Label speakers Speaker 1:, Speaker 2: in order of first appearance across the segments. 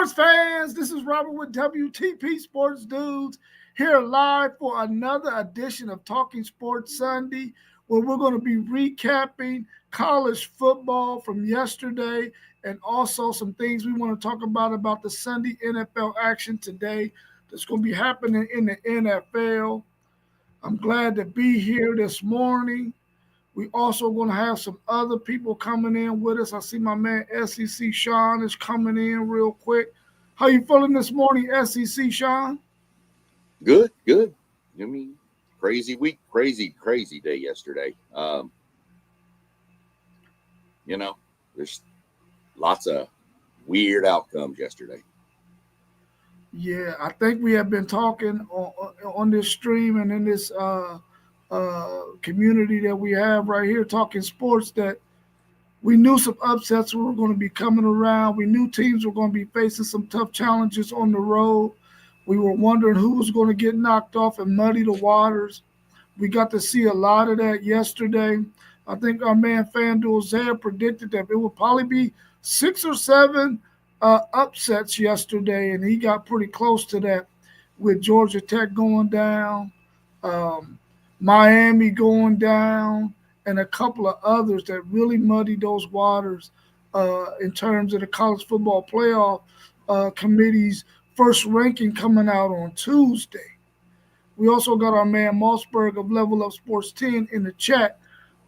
Speaker 1: Sports fans, this is Robert with WTP Sports Dudes here live for another edition of Talking Sports Sunday, where we're going to be recapping college football from yesterday and also some things we want to talk about the Sunday NFL action today that's going to be happening in the NFL. I'm glad to be here this morning. We also going to have some other people coming in with us. I see my man SEC Sean is coming in real quick. How you feeling this morning, SEC Sean?
Speaker 2: Good. I mean, crazy week, crazy day yesterday. There's lots of weird outcomes yesterday.
Speaker 1: Yeah, I think we have been talking on this stream and in this community that we have right here, Talking Sports, that we knew some upsets were going to be coming around. We knew teams were going to be facing some tough challenges on the road. We were wondering who was going to get knocked off and muddy the waters. We got to see a lot of that yesterday. I think our man FanDuel Zaire predicted that it would probably be 6 or 7 upsets yesterday, and he got pretty close to that with Georgia Tech going down, Miami going down, and a couple of others that really muddied those waters in terms of the college football playoff committee's first ranking coming out on Tuesday. We also got our man Mossberg of Level Up Sports 10 in the chat.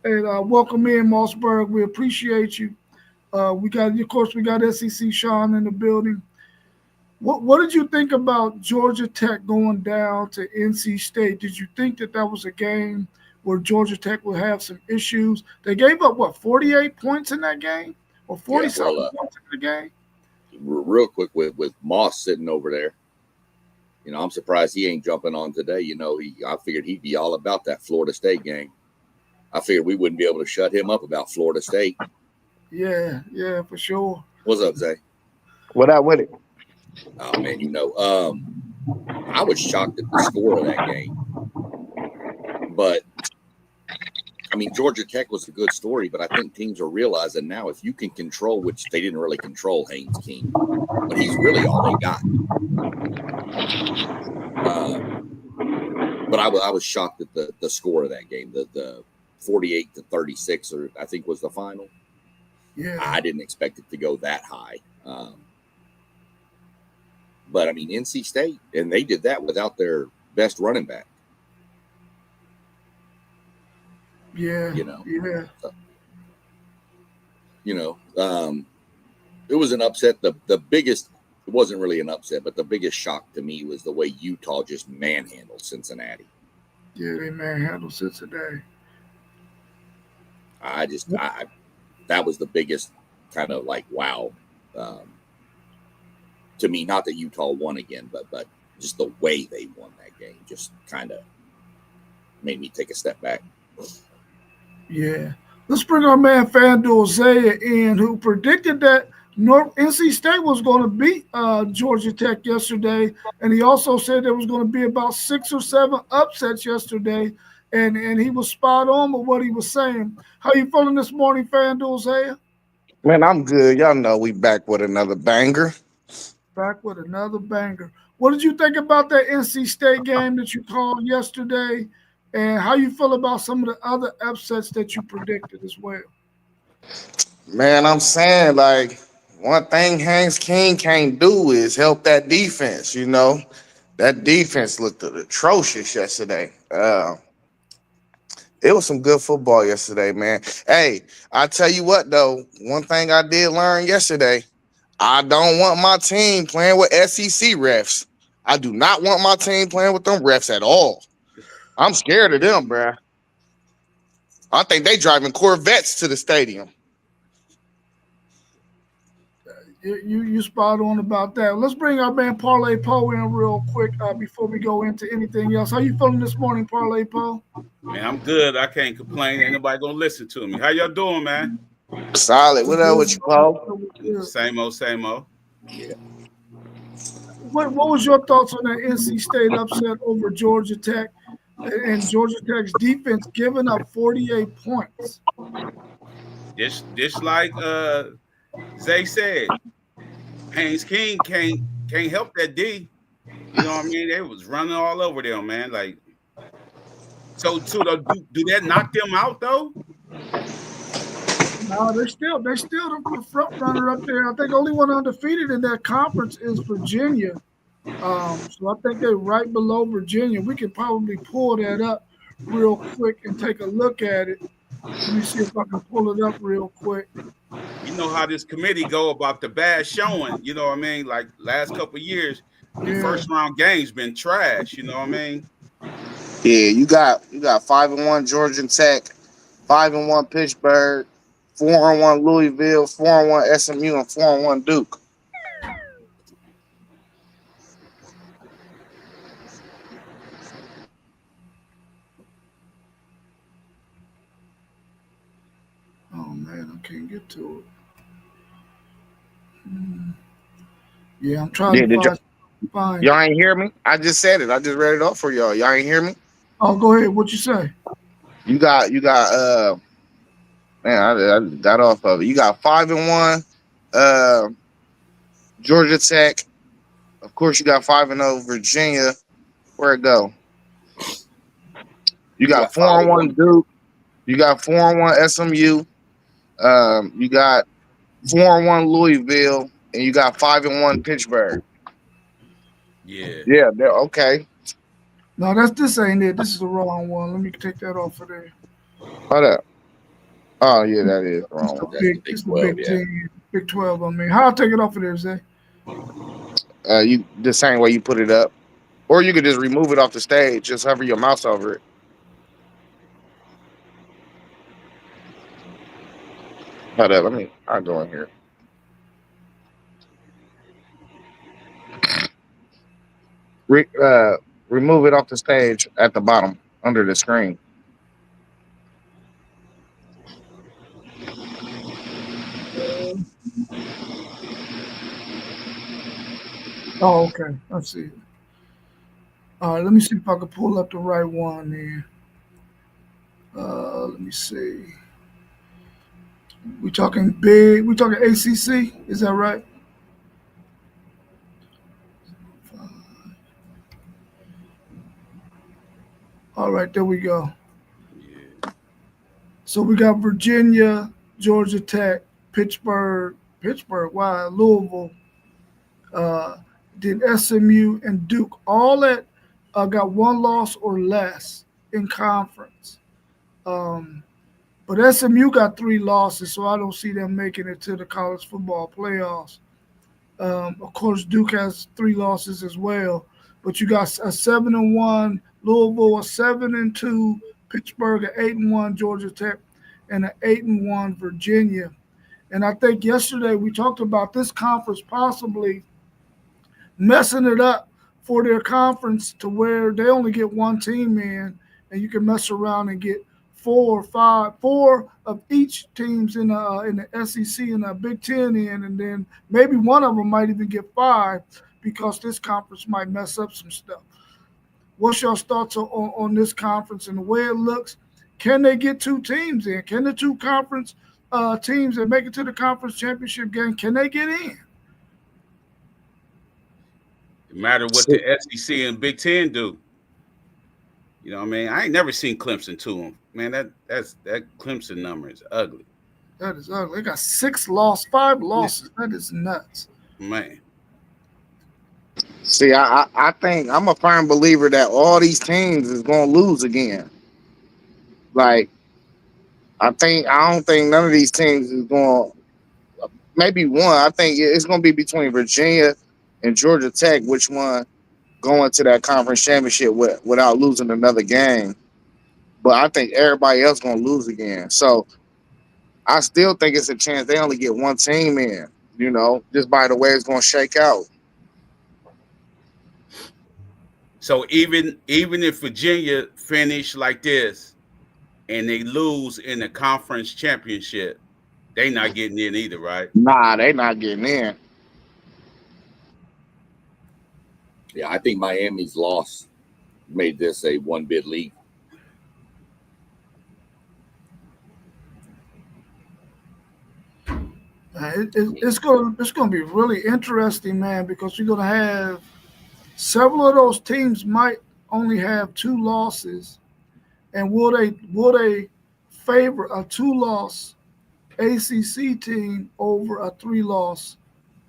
Speaker 1: And welcome in, Mossberg. We appreciate you. We got SEC Sean in the building. What did you think about Georgia Tech going down to NC State? Did you think that was a game where Georgia Tech would have some issues? They gave up, 48 points in that game? Or 40-something points in the game?
Speaker 2: Real quick with Moss sitting over there. I'm surprised he ain't jumping on today. I figured he'd be all about that Florida State game. I figured we wouldn't be able to shut him up about Florida State.
Speaker 1: Yeah, for sure.
Speaker 2: What's up, Zay?
Speaker 3: What up with it?
Speaker 2: Oh, man, I was shocked at the score of that game. But, Georgia Tech was a good story, but I think teams are realizing now if you can control, which they didn't really control Haynes King, but he's really all they got. But I was shocked at the score of that game, the 48-36, or I think was the final.
Speaker 1: Yeah,
Speaker 2: I didn't expect it to go that high. But NC State, and they did that without their best running back.
Speaker 1: Yeah.
Speaker 2: It was an upset. The biggest, it wasn't really an upset, but the biggest shock to me was the way Utah just manhandled Cincinnati.
Speaker 1: Yeah, they manhandled Cincinnati.
Speaker 2: That was the biggest kind of wow. To me, not that Utah won again, but just the way they won that game just kind of made me take a step back.
Speaker 1: Yeah. Let's bring our man FanDuel Zaya in, who predicted that NC State was going to beat Georgia Tech yesterday, and he also said there was going to be about 6 or 7 upsets yesterday, and he was spot on with what he was saying. How you feeling this morning, FanDuel Zaya?
Speaker 3: Man, I'm good. Y'all know we back with another banger.
Speaker 1: Back with another banger. What did you think about that NC State game that you called yesterday? And how you feel about some of the other upsets that you predicted as well?
Speaker 3: Man, I'm saying, one thing Haynes King can't do is help that defense, That defense looked atrocious yesterday. It was some good football yesterday, man. Hey, I tell you what, though, one thing I did learn yesterday, I don't want my team playing with SEC refs. I do not want my team playing with them refs at all. I'm scared of them, bruh. I think they driving Corvettes to the stadium.
Speaker 1: You spot on about that. Let's bring our man Parlay Poe in real quick before we go into anything else. How you feeling this morning, Parlay Poe?
Speaker 4: Man, I'm good. I can't complain. Ain't nobody gonna listen to me. How y'all doing, man?
Speaker 3: Solid. What up with you, Poe?
Speaker 4: Same old.
Speaker 2: Yeah.
Speaker 1: What was your thoughts on that NC State upset over Georgia Tech and Georgia Tech's defense giving up 48 points?
Speaker 4: Just like Zay said, Haynes King can't help that D. You know what I mean? They was running all over them, man. Like, so do that knock them out though?
Speaker 1: No, they're still the front runner up there. I think only one undefeated in that conference is Virginia. So I think they're right below Virginia. We could probably pull that up real quick and take a look at it. Let me see if I can pull it up real quick.
Speaker 4: You know how this committee go about the bad showing. You know what I mean? Like last couple of years, the
Speaker 1: Yeah.
Speaker 4: first round games been trash. You know what I mean?
Speaker 3: Yeah, you got 5-1 Georgia Tech, 5-1 Pittsburgh, 4-1 Louisville, 4-1 SMU, and 4-1 Duke.
Speaker 1: Oh man, I can't get to it. Yeah, I'm trying
Speaker 3: Yeah,
Speaker 1: to find.
Speaker 3: y'all ain't hear me? I just said it. I just read it off for y'all. Y'all ain't hear me?
Speaker 1: Oh, go ahead. What you say?
Speaker 3: You got man, I got off of it. You got 5-1 Georgia Tech. Of course, you got 5-0 Virginia. Where it go? You got 4-1 Duke. You got 4-1 SMU. You got 4-1 Louisville, and you got 5-1 Pittsburgh.
Speaker 4: Yeah.
Speaker 3: Yeah, okay.
Speaker 1: No, this ain't it. This is the wrong one. Let me take that off of there.
Speaker 3: Hold up. Oh yeah, that is the wrong one.
Speaker 1: It's the Big 10, Big 12. I mean, how I take it off of there, Zay?
Speaker 3: You the same way you put it up, or you could just remove it off the stage. Just hover your mouse over it. Hold up. I'll go in here. Remove it off the stage at the bottom under the screen.
Speaker 1: Oh, okay. I see it. All right, let me see if I can pull up the right one there. Let me see. We talking big? We talking ACC? Is that right? All right, there we go.
Speaker 4: Yeah.
Speaker 1: So we got Virginia, Georgia Tech, Pittsburgh, wow, Louisville, then SMU and Duke, all that got one loss or less in conference. But SMU got 3 losses, so I don't see them making it to the college football playoffs. Of course, Duke has 3 losses as well, but you got a 7-1 Louisville, a 7-2 Pittsburgh, an 8-1 Georgia Tech, and an 8-1 Virginia. And I think yesterday we talked about this conference possibly messing it up for their conference to where they only get one team in, and you can mess around and get 4 of each teams in the SEC and the Big Ten in, and then maybe one of them might even get 5 because this conference might mess up some stuff. What's your thoughts on this conference and the way it looks? Can they get 2 teams in? Can the 2 conference teams that make it to the conference championship game, can they get in?
Speaker 4: No matter what the SEC and Big Ten do. You know what I mean? I ain't never seen Clemson to them. Man, that Clemson number is ugly.
Speaker 1: That is ugly. They got 5 losses. That is nuts.
Speaker 4: Man.
Speaker 3: See, I think I'm a firm believer that all these teams is gonna lose again. Like, I don't think none of these teams is going. Maybe one. I think it's gonna be between Virginia and Georgia Tech. Which one going to that conference championship without losing another game? But I think everybody else gonna lose again. So I still think it's a chance they only get one team in. You know, just by the way it's gonna shake out.
Speaker 4: So even if Virginia finish like this and they lose in the conference championship, they not getting in either, right?
Speaker 3: Nah, they not getting in.
Speaker 2: Yeah, I think Miami's loss made this a 1-bid league.
Speaker 1: It's gonna be really interesting, man, because you're gonna have several of those teams might only have two losses, and will they favor a two-loss ACC team over a three-loss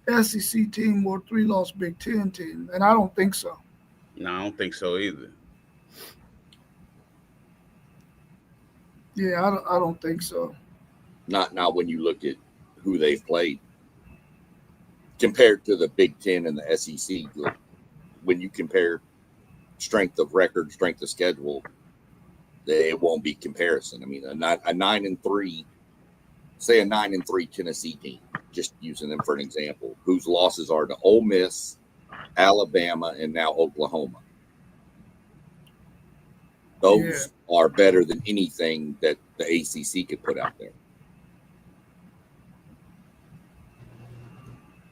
Speaker 1: SEC team or three-loss Big Ten team? And I don't think so.
Speaker 4: No, I don't think so either.
Speaker 1: Yeah, I don't think so.
Speaker 2: Not when you look at who they've played compared to the Big Ten and the SEC. When you compare strength of record, strength of schedule, it won't be comparison. I mean, a 9-3, say a 9-3 Tennessee team, just using them for an example, whose losses are to Ole Miss, Alabama, and now Oklahoma. Those are better than anything that the ACC could put out there.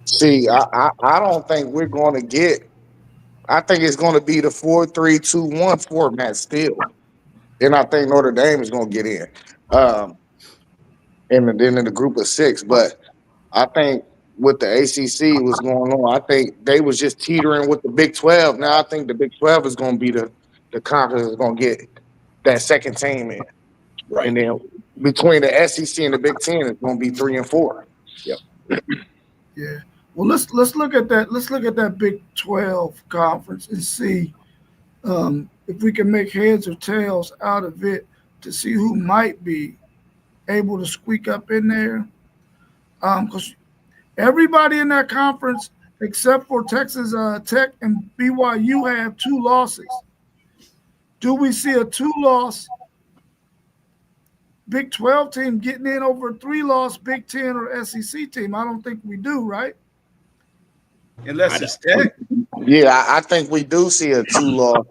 Speaker 3: See, I don't think we're going to get. I think it's going to be the 4-3-2-1 format still, and I think Notre Dame is going to get in, and then in the group of six. But I think with the ACC was going on, I think they was just teetering with the Big 12. Now I think the Big 12 is going to be the conference that's going to get that second team in,
Speaker 2: Right.
Speaker 3: and then between the SEC and the Big 10, it's going to be 3 and 4.
Speaker 2: Yep.
Speaker 1: Yeah. Well, let's look at that. Let's look at that Big 12 conference and see if we can make heads or tails out of it to see who might be able to squeak up in there. Because everybody in that conference, except for Texas Tech and BYU, have two losses. Do we see a two-loss Big 12 team getting in over a three-loss Big 10 or SEC team? I don't think we do, right?
Speaker 4: Unless it's Tech.
Speaker 3: Yeah, I think we do see a two-loss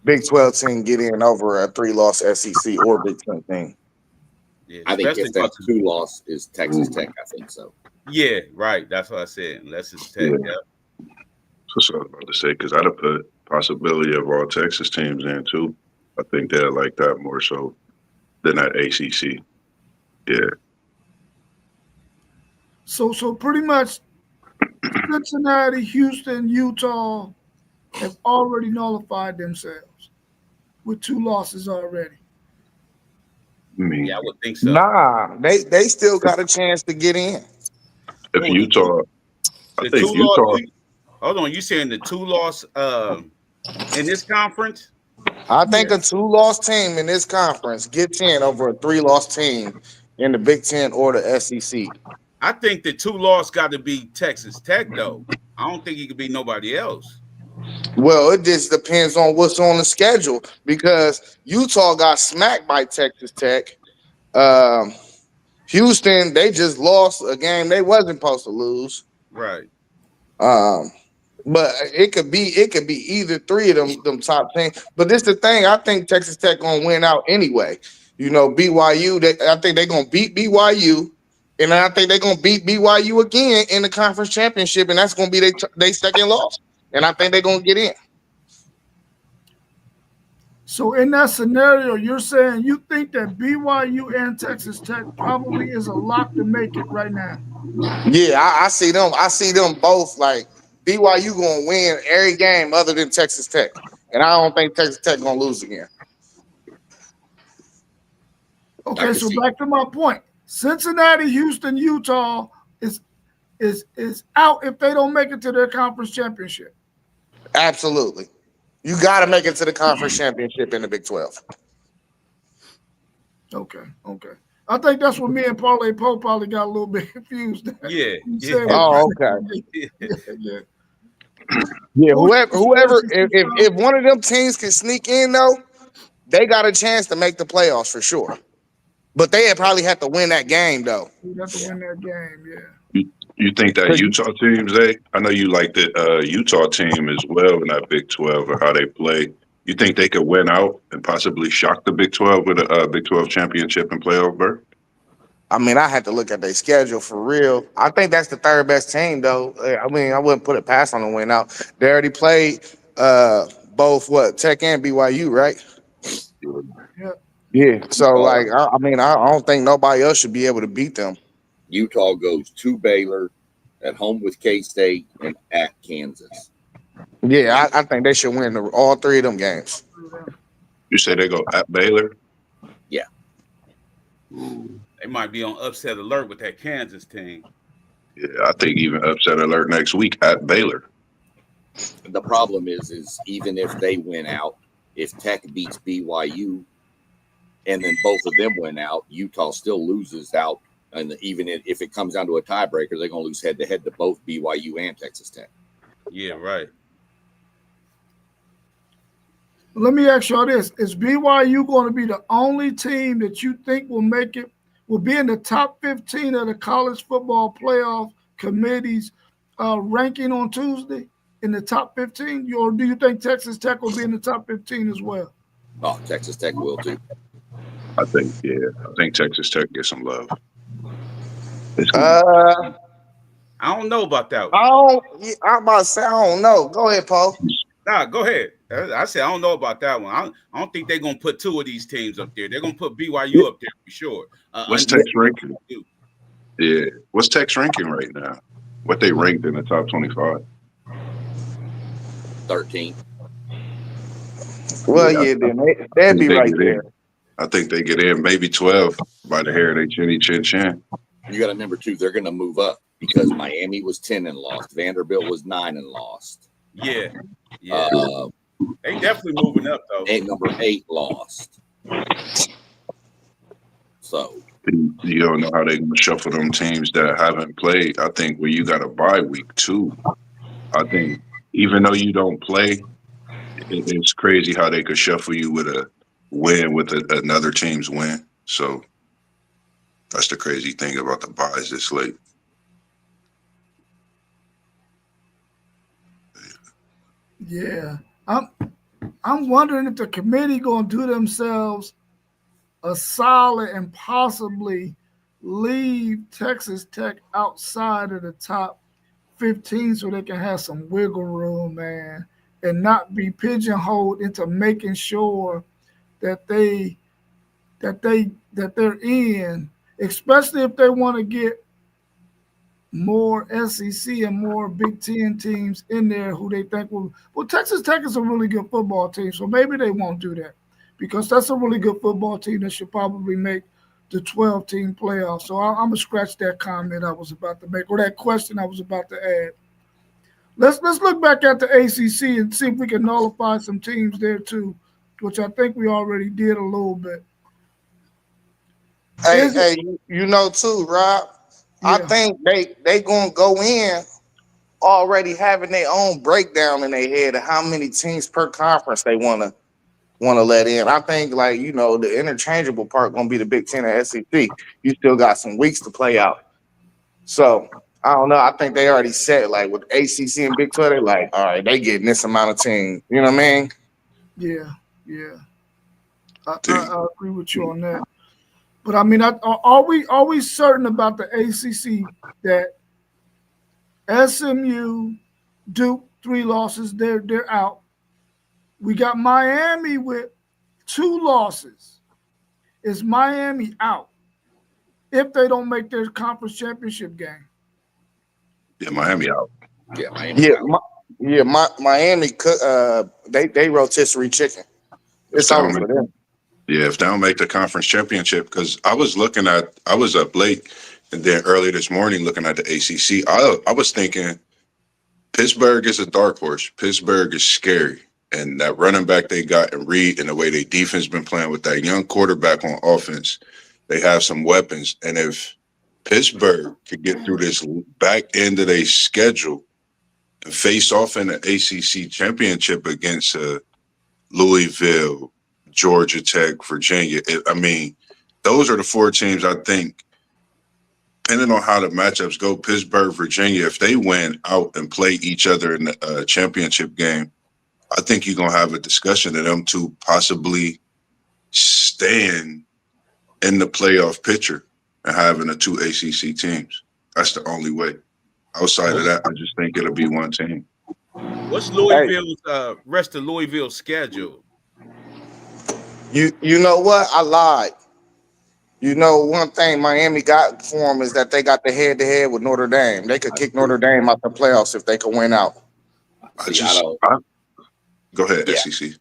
Speaker 3: Big 12 team get in over a three-loss SEC or Big 10 team.
Speaker 4: Yeah,
Speaker 2: I think
Speaker 4: especially
Speaker 2: if that
Speaker 4: because-
Speaker 2: 2-loss is Texas Tech, I think so.
Speaker 4: Yeah, right. That's what I said. Unless it's Tech.
Speaker 5: Yeah. That's what I was about to say, because I'd have put possibility of all Texas teams in too. I think they're like that more so than that ACC. Yeah.
Speaker 1: So pretty much Cincinnati, Houston, Utah have already nullified themselves with two losses already.
Speaker 5: I mean,
Speaker 4: Yeah, I would think so.
Speaker 3: Nah, they still got a chance to get in.
Speaker 5: if Utah, I
Speaker 4: The
Speaker 5: think
Speaker 4: two
Speaker 5: Utah.
Speaker 4: loss. Hold on, you saying the two loss in this conference?
Speaker 3: I think a two-loss team in this conference gets in over a three-loss team in the Big 10 or the SEC.
Speaker 4: I think the two loss got to be Texas Tech though. I don't think it could be nobody else.
Speaker 3: Well, it just depends on what's on the schedule because Utah got smacked by Texas Tech. Houston, they just lost a game they wasn't supposed to lose.
Speaker 4: Right.
Speaker 3: But it could be either three of them top 10. But this the thing, I think Texas Tech gonna win out anyway. You know, BYU, I think they're gonna beat BYU, and I think they're gonna beat BYU again in the conference championship, and that's gonna be their second loss. And I think they're gonna get in.
Speaker 1: So in that scenario, you're saying you think that BYU and Texas Tech probably is a lock to make it right now.
Speaker 3: Yeah, I see them. I see them both like BYU gonna win every game other than Texas Tech, and I don't think Texas Tech gonna lose again.
Speaker 1: Okay, so back to my point. Cincinnati, Houston, Utah is out if they don't make it to their conference championship.
Speaker 3: Absolutely, you got to make it to the conference championship in the Big 12.
Speaker 1: Okay. I think that's what me and Parlay Poe probably got a little bit confused.
Speaker 4: Yeah.
Speaker 3: Oh, okay.
Speaker 1: Yeah.
Speaker 3: Yeah, whoever, if one of them teams can sneak in though, they got a chance to make the playoffs for sure. But they probably have to win that game though.
Speaker 1: You have to win that game, yeah.
Speaker 5: You think that Utah team, Zay? I know you like the Utah team as well in that Big 12 or how they play. You think they could win out and possibly shock the Big 12 with a Big 12 championship and playoff berth?
Speaker 3: I mean, I had to look at their schedule for real. I think that's the third best team though. I mean, I wouldn't put it past on the win out. They already played both Tech and BYU, right?
Speaker 1: Yeah.
Speaker 3: Yeah. So like, I mean, I don't think nobody else should be able to beat them.
Speaker 2: Utah goes to Baylor, at home with K-State, and at Kansas.
Speaker 3: Yeah, I think they should win all three of them games.
Speaker 5: You say they go at Baylor?
Speaker 2: Yeah.
Speaker 4: They might be on upset alert with that Kansas team.
Speaker 5: Yeah, I think even upset alert next week at Baylor.
Speaker 2: The problem is even if they win out, if Tech beats BYU, and then both of them win out, Utah still loses out. And even if it comes down to a tiebreaker, they're going to lose head-to-head to both BYU and Texas Tech.
Speaker 4: Yeah, right.
Speaker 1: Let me ask y'all this. Is BYU going to be the only team that you think will be in the top 15 of the college football playoff committee's ranking on Tuesday in the top 15? Or do you think Texas Tech will be in the top 15 as well?
Speaker 2: Oh, Texas Tech will too.
Speaker 5: I think Texas Tech gets some love.
Speaker 3: I
Speaker 4: I don't know about that one.
Speaker 3: I'm about to say I don't know. Go ahead, Paul.
Speaker 4: Nah, go ahead. I said I don't know about that one. I don't think they're gonna put two of these teams up there. They're gonna put BYU up there for sure.
Speaker 5: What's Tech's ranking? Yeah, what's Tech's ranking right now? What they ranked in the top 25?
Speaker 2: 13.
Speaker 3: Well,
Speaker 5: Yeah,
Speaker 3: then they'd be
Speaker 5: they
Speaker 3: right
Speaker 5: get
Speaker 3: there.
Speaker 5: in. I think they get in maybe 12 by the hair of their chinny chin chin.
Speaker 2: You got to remember too, they're going to move up because Miami was 10 and lost. Vanderbilt was 9 and lost.
Speaker 4: Yeah. They definitely moving up though.
Speaker 2: And number 8 lost. So
Speaker 5: You don't know how they're going to shuffle them teams that haven't played. I think where you got a bye week too. I think even though you don't play, it's crazy how they could shuffle you with a win with another team's win. So that's the crazy thing about the buys this late.
Speaker 1: Yeah. I'm wondering if the committee going to do themselves a solid and possibly leave Texas Tech outside of the top 15 so they can have some wiggle room, man, and not be pigeonholed into making sure that they're in, especially if they want to get more SEC and more Big Ten teams in there who they think will. Well, Texas Tech is a really good football team, so maybe they won't do that because that's a really good football team that should probably make the 12-team playoff. So I'm gonna scratch that comment I was about to make or that question I was about to add. Let's look back at the ACC and see if we can nullify some teams there too, which I think we already did a little bit.
Speaker 3: Hey, you know too, Rob.
Speaker 1: Yeah.
Speaker 3: I think they gonna go in already having their own breakdown in their head of how many teams per conference they wanna let in. I think the interchangeable part gonna be the Big Ten and SEC. You still got some weeks to play out. So I don't know. I think they already said with ACC and Big 12, they're like, all right, they getting this amount of teams. You know what I mean?
Speaker 1: Yeah. I agree with you on that. But I mean, are we certain about the ACC that SMU, Duke, 3 losses, they're out. We got Miami with 2 losses. Is Miami out if they don't make their conference championship game?
Speaker 5: Yeah, Miami out.
Speaker 2: yeah, Miami out.
Speaker 3: Miami they rotisserie chicken. It's over for them.
Speaker 5: Yeah, if they don't make the conference championship, because I was up late and then early this morning looking at the ACC. I was thinking Pittsburgh is a dark horse. Pittsburgh is scary. And that running back they got in Reed and the way their defense been playing with that young quarterback on offense, they have some weapons. And if Pittsburgh could get through this back end of their schedule and face off in the ACC championship against Louisville, Georgia Tech, Virginia. Those are the 4 teams I think, depending on how the matchups go, Pittsburgh, Virginia, if they win out and play each other in the championship game, I think you're going to have a discussion of them two possibly staying in the playoff picture and having the 2 ACC teams. That's the only way. Outside of that, I just think it'll be one team.
Speaker 4: What's Louisville's rest of Louisville's schedule?
Speaker 3: You know what? I lied. You know, one thing Miami got for them is that they got the head-to-head with Notre Dame. They could kick Notre Dame out the playoffs if they could win out.
Speaker 2: See, I don't.
Speaker 5: Go ahead,
Speaker 2: Yeah.
Speaker 5: SEC.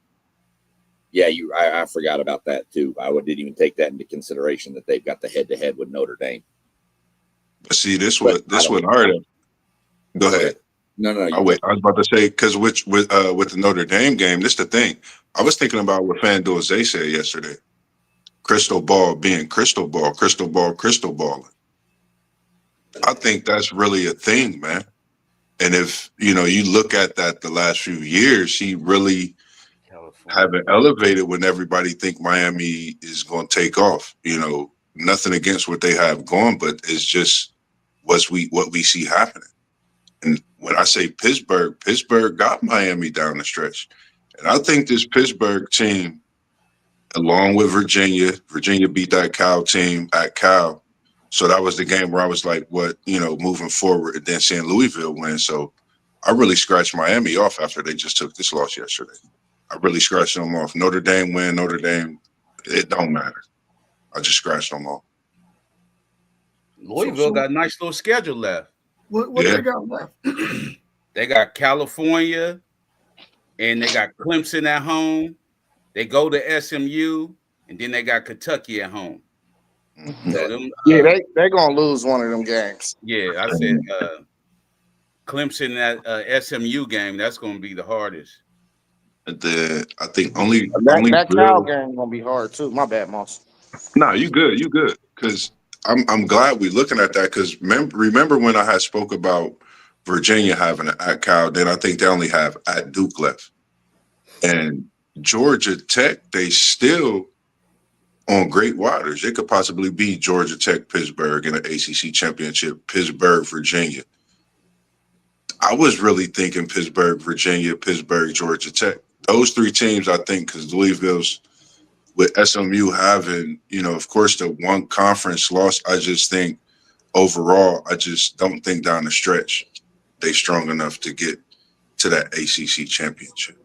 Speaker 2: Yeah, I forgot about that too. Didn't even take that into consideration that they've got the head-to-head with Notre Dame.
Speaker 5: But see, this
Speaker 2: But
Speaker 5: would hurt them. Go ahead.
Speaker 2: No.
Speaker 5: Oh, wait, I was about to say because with the Notre Dame game, this the thing. I was thinking about what FanDuel Zay said yesterday. Crystal ball being crystal ball, crystal ball, crystal balling. I think that's really a thing, man. And if you look at that the last few years, he really haven't elevated when everybody think Miami is going to take off. Nothing against what they have going, but it's just what we see happening. And when I say Pittsburgh got Miami down the stretch. And I think this Pittsburgh team, along with Virginia beat that Cal team at Cal. So that was the game where I was like, moving forward, and then seeing Louisville win. So I really scratched Miami off after they just took this loss yesterday. I really scratched them off. Notre Dame win, Notre Dame, it don't matter. I just scratched them off.
Speaker 4: Louisville got a nice little schedule left.
Speaker 1: What they got left?
Speaker 4: They got California, and they got Clemson at home. They go to SMU, and then they got Kentucky at home.
Speaker 3: Mm-hmm.
Speaker 4: So them,
Speaker 3: they're gonna lose one of them games.
Speaker 4: Yeah, I said Clemson at SMU game. That's going to be the hardest.
Speaker 5: I think only
Speaker 3: that Cal game gonna be hard too. My bad, Moss.
Speaker 5: No, you good. Because I'm glad we're looking at that. Because remember when I had spoke about Virginia having an at Cal, then I think they only have at Duke left, and Georgia Tech, they still on great waters. It could possibly be Georgia Tech, Pittsburgh in an ACC championship, Pittsburgh, Virginia. I was really thinking Pittsburgh, Virginia, Pittsburgh, Georgia Tech. Those three teams, I think, because Louisville's with SMU having, of course, the one conference loss, I just think overall, I just don't think down the stretch they strong enough to get to that ACC championship.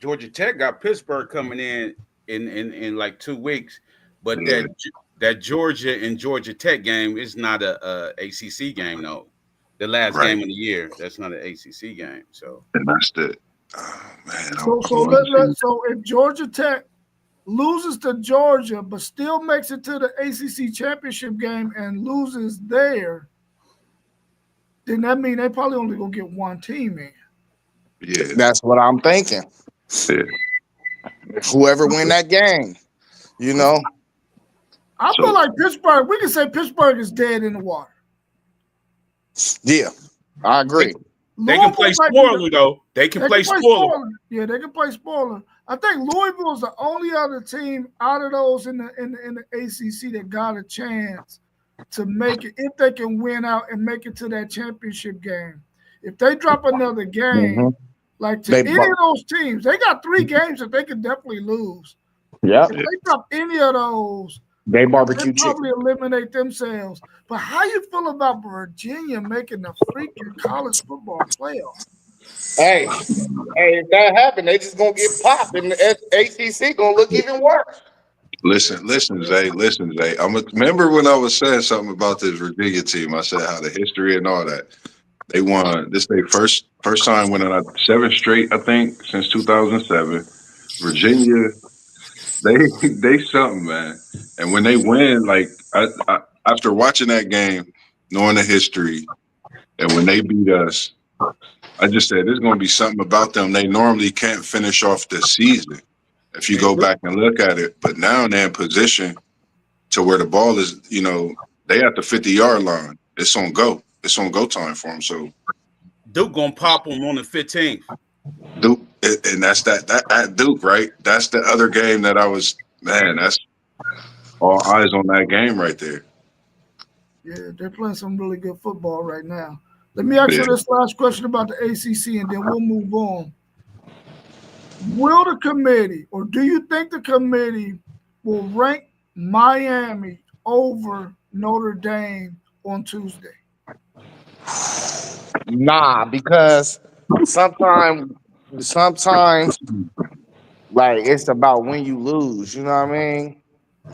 Speaker 4: Georgia Tech got Pittsburgh coming in like 2 weeks, but that Georgia and Georgia Tech game is not a ACC game though. The last game of the year, that's not an ACC game. So
Speaker 5: and that's the man.
Speaker 1: So if Georgia Tech loses to Georgia but still makes it to the ACC championship game and loses there, then that means they probably only gonna get one team in.
Speaker 5: Yeah,
Speaker 3: that's what I'm thinking.
Speaker 5: Yeah.
Speaker 3: Whoever win that game,
Speaker 1: I feel like Pittsburgh. We can say Pittsburgh is dead in the water.
Speaker 3: Yeah, I agree.
Speaker 4: They can play spoiler though. They can play spoiler.
Speaker 1: Yeah, they can play spoiler. I think Louisville is the only other team out of those in the ACC that got a chance to make it if they can win out and make it to that championship game. If they drop another game, like to any of those teams, they got 3 games that they could definitely lose.
Speaker 3: Yeah.
Speaker 1: If they drop any of those,
Speaker 3: they barbecue chicken.
Speaker 1: Probably eliminate themselves. But how you feel about Virginia making the freaking college football playoff?
Speaker 3: Hey, if that happened, they just gonna get popped, and the ACC gonna look even worse.
Speaker 5: Listen, Zay. Remember when I was saying something about this Virginia team? I said how the history and all that. They won this day first time winning 7 straight, I think, since 2007. Virginia, they something, man. And when they win, like I after watching that game, knowing the history, and when they beat us, I just said there's going to be something about them. They normally can't finish off the season if you go back and look at it. But now they're in position to where the ball is, they at the 50-yard line. It's on go. It's on go time for them. So
Speaker 4: Duke going to pop them on the 15th.
Speaker 5: Duke, and that's that at Duke, right? That's the other game that that's all eyes on that game right there.
Speaker 1: Yeah, they're playing some really good football right now. Let me ask you this last question about the ACC, and then we'll move on. Will the committee, or do you think the committee will rank Miami over Notre Dame on Tuesday?
Speaker 3: Nah, because sometimes, like it's about when you lose. You know what I mean?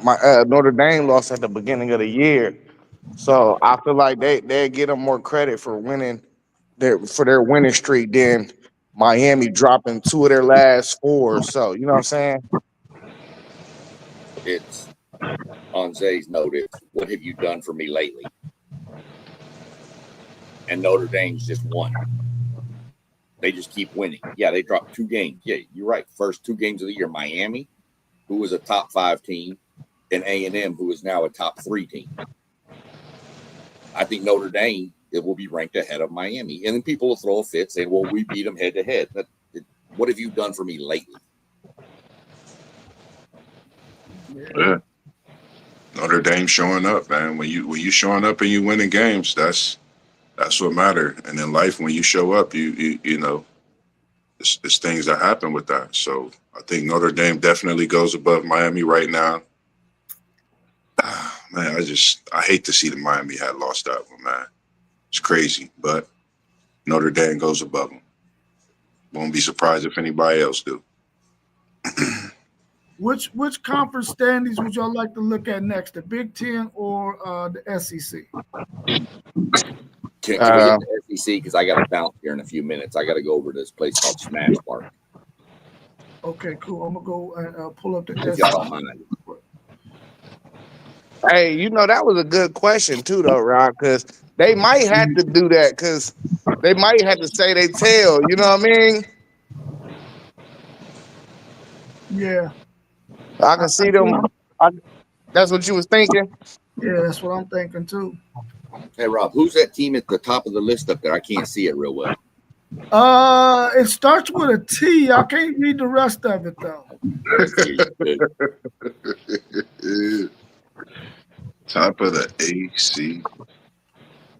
Speaker 3: my Notre Dame lost at the beginning of the year. So I feel like they get them more credit for winning their winning streak than Miami dropping 2 of their last 4. So you know what I'm saying?
Speaker 2: It's on Zay's note. It's what have you done for me lately? And Notre Dame's just won. They just keep winning. Yeah, they dropped 2 games. Yeah, you're right. First 2 games of the year, Miami, who was a top 5 team, and A&M, who is now a top 3 team. I think Notre Dame, it will be ranked ahead of Miami. And then people will throw a fit saying, well, we beat them head to head. What have you done for me lately?
Speaker 5: Yeah. Notre Dame showing up, man. When you showing up and you winning games, that's what matter. And in life, when you show up, you know, it's things that happen with that. So I think Notre Dame definitely goes above Miami right now. Man, I hate to see the Miami had lost that one, man. It's crazy, but Notre Dame goes above them. Won't be surprised if anybody else do.
Speaker 1: Which conference standings would y'all like to look at next, the Big Ten or the SEC?
Speaker 2: Can we get the SEC? Because I got to bounce here in a few minutes. I got to go over to this place called Smash Park.
Speaker 1: Okay, cool. I'm gonna go and pull up the
Speaker 2: If y'all don't mind.
Speaker 3: Hey, you know, that was a good question too, though, Ron, because they might have to do that because they might have to say they tell. You know what I mean?
Speaker 1: Yeah.
Speaker 3: I can see them. That's what you was thinking?
Speaker 1: Yeah, that's what I'm thinking too.
Speaker 2: Hey, Rob, who's that team at the top of the list up there? I can't see it real well.
Speaker 1: It starts with a T. I can't read the rest of it though.
Speaker 5: Top of the AC,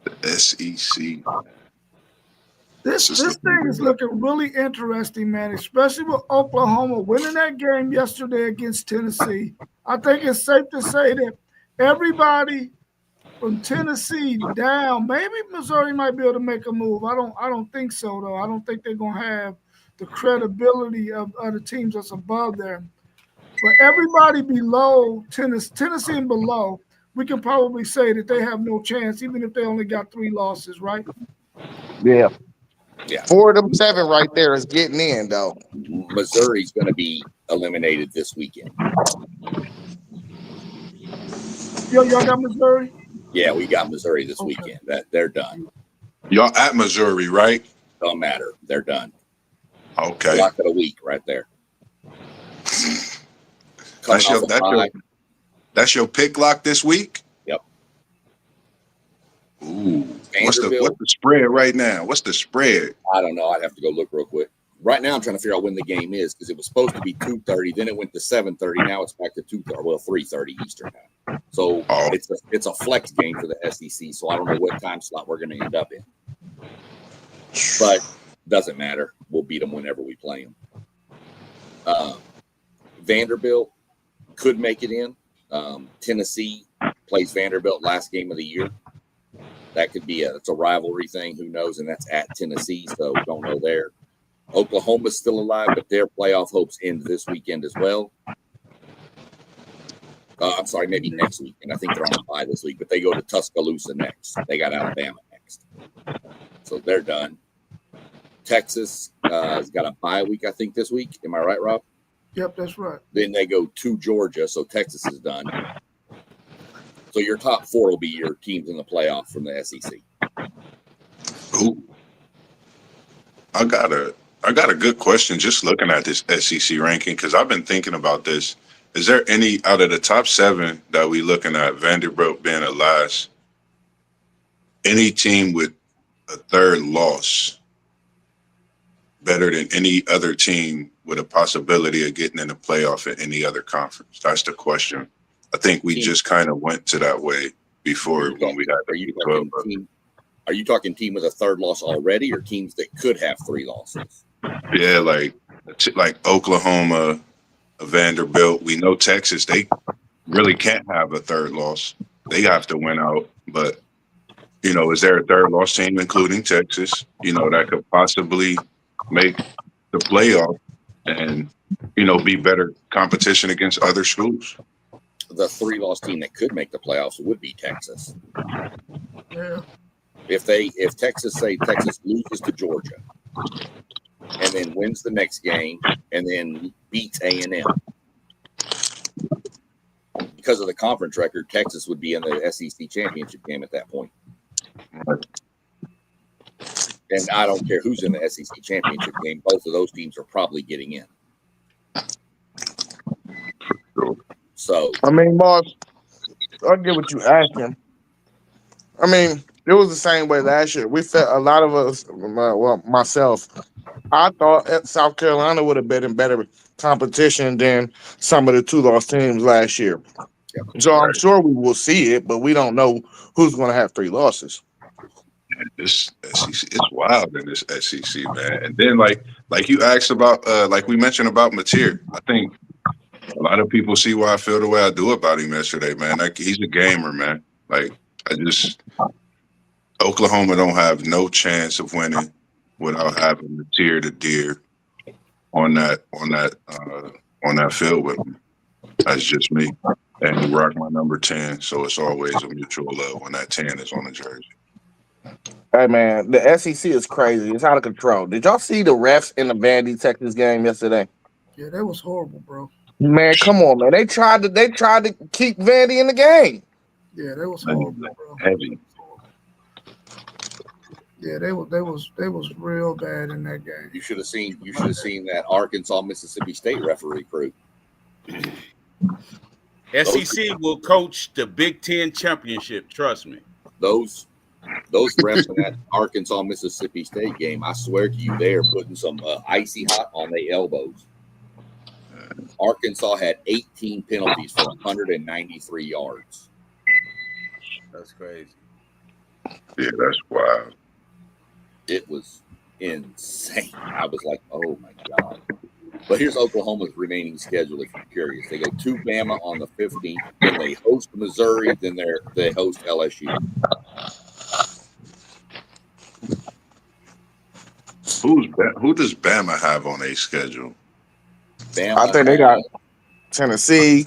Speaker 5: the SEC.
Speaker 1: This thing is looking really interesting, man, especially with Oklahoma winning that game yesterday against Tennessee. I think it's safe to say that everybody from Tennessee down, maybe Missouri might be able to make a move. I don't think so, though. I don't think they're going to have the credibility of the teams that's above them. But everybody below Tennessee and below, we can probably say that they have no chance, even if they only got 3 losses, right?
Speaker 3: Yeah.
Speaker 2: Yeah.
Speaker 3: 4 of them 7 right there is getting in, though.
Speaker 2: Missouri's going to be eliminated this weekend.
Speaker 1: Y'all got Missouri?
Speaker 2: Yeah, we got Missouri this weekend. They're done.
Speaker 5: Y'all at Missouri, right?
Speaker 2: Don't matter. They're done.
Speaker 5: Okay.
Speaker 2: Lock of the week right there.
Speaker 5: That's your pick lock this week?
Speaker 2: Yep.
Speaker 5: Ooh. What's the spread right now? What's the spread?
Speaker 2: I don't know. I'd have to go look real quick. Right now, I'm trying to figure out when the game is because it was supposed to be 2:30. Then it went to 7:30. Now it's back to 2:30. Well, 3:30 Eastern time. So it's a flex game for the SEC. So I don't know what time slot we're going to end up in. But doesn't matter. We'll beat them whenever we play them. Vanderbilt could make it in. Tennessee plays Vanderbilt last game of the year. That could be it's a rivalry thing. Who knows? And that's at Tennessee, so don't know there. Oklahoma's still alive, but their playoff hopes end this weekend as well. I'm sorry, maybe next week. And I think they're on a bye this week, but they go to Tuscaloosa next. They got Alabama next. So they're done. Texas has got a bye week, I think, this week. Am I right, Rob?
Speaker 1: Yep, that's right.
Speaker 2: Then they go to Georgia, so Texas is done. So your top 4 will be your teams in the playoff from the SEC.
Speaker 5: Ooh. I got a good question just looking at this SEC ranking because I've been thinking about this. Is there any out of the top 7 that we looking at, Vanderbilt being the last, any team with a 3rd loss better than any other team with a possibility of getting in the playoff in any other conference? That's the question. I think we just kind of went to that way before when we had.
Speaker 2: Are you talking team with a 3rd loss already, or teams that could have 3 losses?
Speaker 5: Yeah, like Oklahoma, Vanderbilt. We know Texas, they really can't have a 3rd loss. They have to win out. But, you know, is there a 3rd loss team, including Texas, you know, that could possibly make the playoff and, you know, be better competition against other schools?
Speaker 2: the 3-loss team that could make the playoffs would be Texas.
Speaker 1: Yeah.
Speaker 2: If Texas loses to Georgia and then wins the next game and then beats A&M, because of the conference record, Texas would be in the SEC championship game at that point. And I don't care who's in the SEC championship game. Both of those teams are probably getting in. So,
Speaker 3: I mean, Mars, I get what you asking. I mean, it was the same way last year. We felt a lot of us, well, myself, I thought South Carolina would have been in better competition than some of the 2-loss teams last year.
Speaker 2: yeah.
Speaker 3: So I'm sure we will see it, but we don't know who's going to have 3 losses.
Speaker 5: This SEC, it's wild in this SEC, man. And then like you asked about, like we mentioned about Mateer, I think a lot of people see why I feel the way I do about him yesterday, man. Like, he's a gamer, man. Like, Oklahoma don't have no chance of winning without having Mateer the Deer on that field with him. That's just me. And he rocked my number 10, so it's always a mutual love when that 10 is on the jersey.
Speaker 3: Hey, man, the SEC is crazy. It's out of control. Did y'all see the refs in the Vandy Texas game yesterday?
Speaker 1: Yeah, that was horrible, bro.
Speaker 3: Man, come on, man. They tried to keep Vandy in the game.
Speaker 1: Yeah, that was horrible, bro.
Speaker 5: Heavy.
Speaker 1: Yeah, they was real bad in that game.
Speaker 2: You should have seen that Arkansas Mississippi State referee crew.
Speaker 4: SEC will coach the Big Ten championship. Trust me.
Speaker 2: Those refs in that Arkansas Mississippi State game, I swear to you, they are putting some icy hot on their elbows. Arkansas had 18 penalties for 193 yards.
Speaker 4: That's crazy.
Speaker 5: Yeah, that's wild.
Speaker 2: It was insane. I was like, oh my God. But here's Oklahoma's remaining schedule if you're curious. They go to Bama on the 15th, then they host Missouri, then they host LSU.
Speaker 5: Who does Bama have on a schedule?
Speaker 2: Bama,
Speaker 3: I think they got Tennessee.